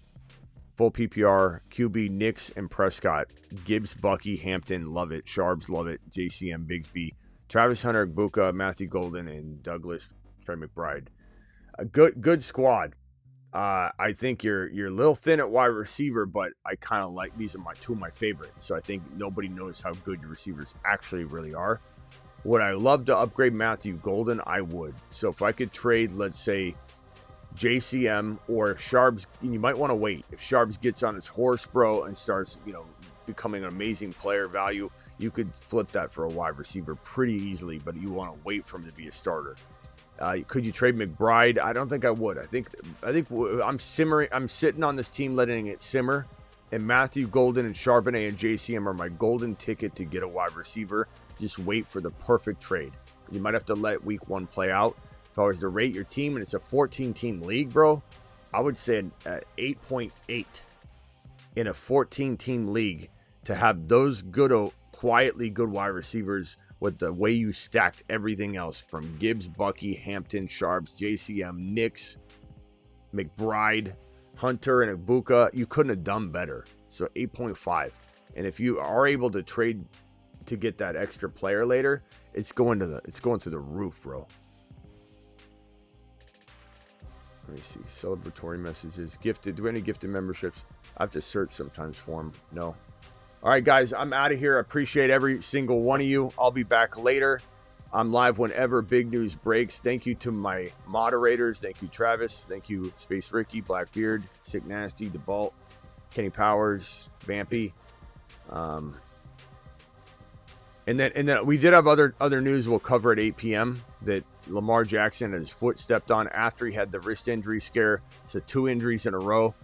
full PPR, QB, Knicks, and Prescott. Gibbs, Bucky, Hampton, love it. Sharbs, love it. JCM, Bigsby, Travis Hunter, Egbuka, Matthew Golden, and Douglas, Trey McBride. A good squad. I think you're a little thin at wide receiver, but I kind of like, these are two of my favorites. So I think nobody knows how good your receivers actually really are. Would I love to upgrade Matthew Golden? I would. So if I could trade, let's say, JCM, or if Sharbs, you might want to wait. If Sharbs gets on his horse, bro, and starts, becoming an amazing player value, you could flip that for a wide receiver pretty easily, but you want to wait for him to be a starter. Could you trade McBride? I don't think I would. I think I'm simmering. I'm sitting on this team, letting it simmer. And Matthew Golden and Charbonnet and JCM are my golden ticket to get a wide receiver. Just wait for the perfect trade. You might have to let week 1 play out. If I was to rate your team, and it's a 14-team league, bro, I would say an 8.8 in a 14-team league to have those quietly good wide receivers with the way you stacked everything else from Gibbs, Bucky, Hampton, Sharbs, JCM, Knicks, McBride, Hunter, and Egbuka. You couldn't have done better. So 8.5. And if you are able to trade to get that extra player later, it's going to the roof, bro. Let me see. Celebratory messages. Gifted. Do any gifted memberships? I have to search sometimes for them. No. All right, guys, I'm out of here. I appreciate every single one of you. I'll be back later. I'm live whenever big news breaks. Thank you to my moderators. Thank you, Travis. Thank you, Space Ricky, Blackbeard, Sick Nasty, DeBalt, Kenny Powers, Vampy. And then we did have other news we'll cover at 8 p.m. that Lamar Jackson had his foot stepped on after he had the wrist injury scare. So 2 injuries in a row.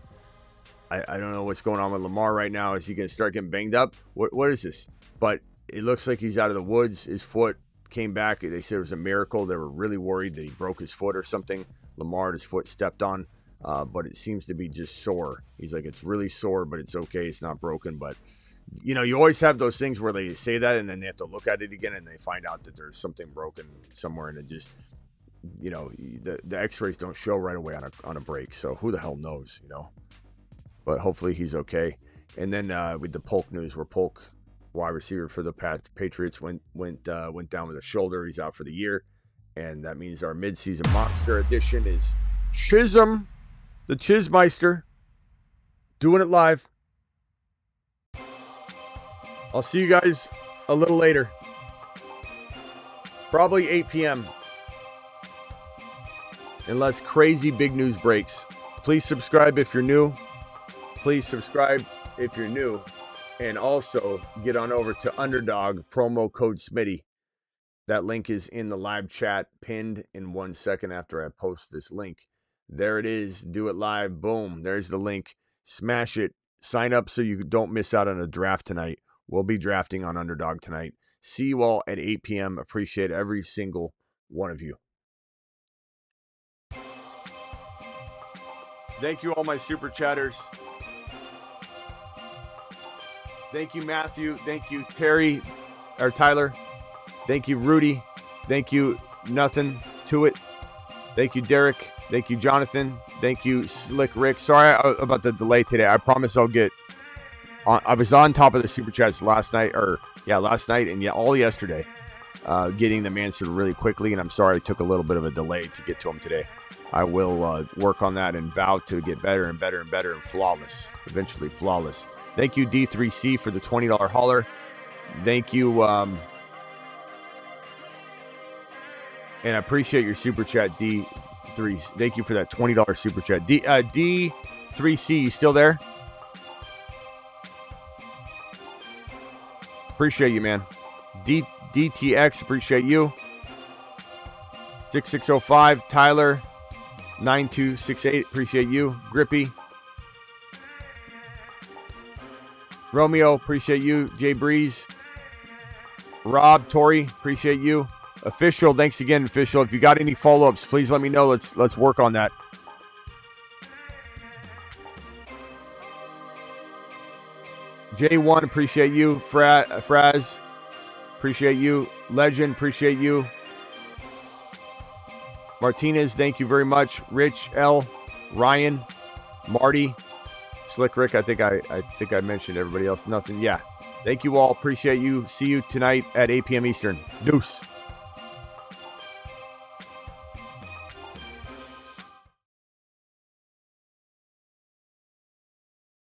I don't know what's going on with Lamar right now. Is he going to start getting banged up? What is this? But it looks like he's out of the woods. His foot came back. They said it was a miracle. They were really worried that he broke his foot or something. Lamar, his foot stepped on, but it seems to be just sore. He's like, it's really sore, but it's okay. It's not broken. But, you always have those things where they say that and then they have to look at it again and they find out that there's something broken somewhere, and it just, the x-rays don't show right away on a break. So who the hell knows, But hopefully he's okay. And then with the Polk news, where Polk, wide receiver for the Patriots, went down with a shoulder. He's out for the year, and that means our midseason monster edition is Chisholm, the Chismeister, doing it live. I'll see you guys a little later, probably 8 p.m. unless crazy big news breaks. Please subscribe if you're new. Please subscribe if you're new, and also get on over to Underdog, promo code Smitty. That link is in the live chat, pinned in 1 second after I post this link. There it is. Do it live. Boom. There's the link. Smash it. Sign up so you don't miss out on a draft tonight. We'll be drafting on Underdog tonight. See you all at 8 p.m. Appreciate every single one of you. Thank you, all my super chatters. Thank you, Matthew. Thank you, Tyler. Thank you, Rudy. Thank you, Nothing to It. Thank you, Derek. Thank you, Jonathan. Thank you, Slick Rick. Sorry about the delay today. I promise I'll get on. I was on top of the super chats last night, and all yesterday, getting them answered really quickly. And I'm sorry it took a little bit of a delay to get to them today. I will work on that and vow to get better and better and better and flawless. Eventually flawless. Thank you, D3C, for the $20 hauler. Thank you, and I appreciate your super chat, D3. Thank you for that $20 super chat. D3C, you still there? Appreciate you, man. DTX, appreciate you. 6605, Tyler, 9268, appreciate you. Grippy. Romeo, appreciate you. Jay Breeze. Rob, Tori, appreciate you. Official, thanks again, Official. If you got any follow-ups, please let me know. Let's work on that. J1, appreciate you. Fraz, appreciate you. Legend, appreciate you. Martinez, thank you very much. Rich L, Ryan, Marty, Slick Rick. I think I mentioned everybody else. Nothing. Yeah. Thank you all. Appreciate you. See you tonight at 8 p.m. Eastern. Deuce.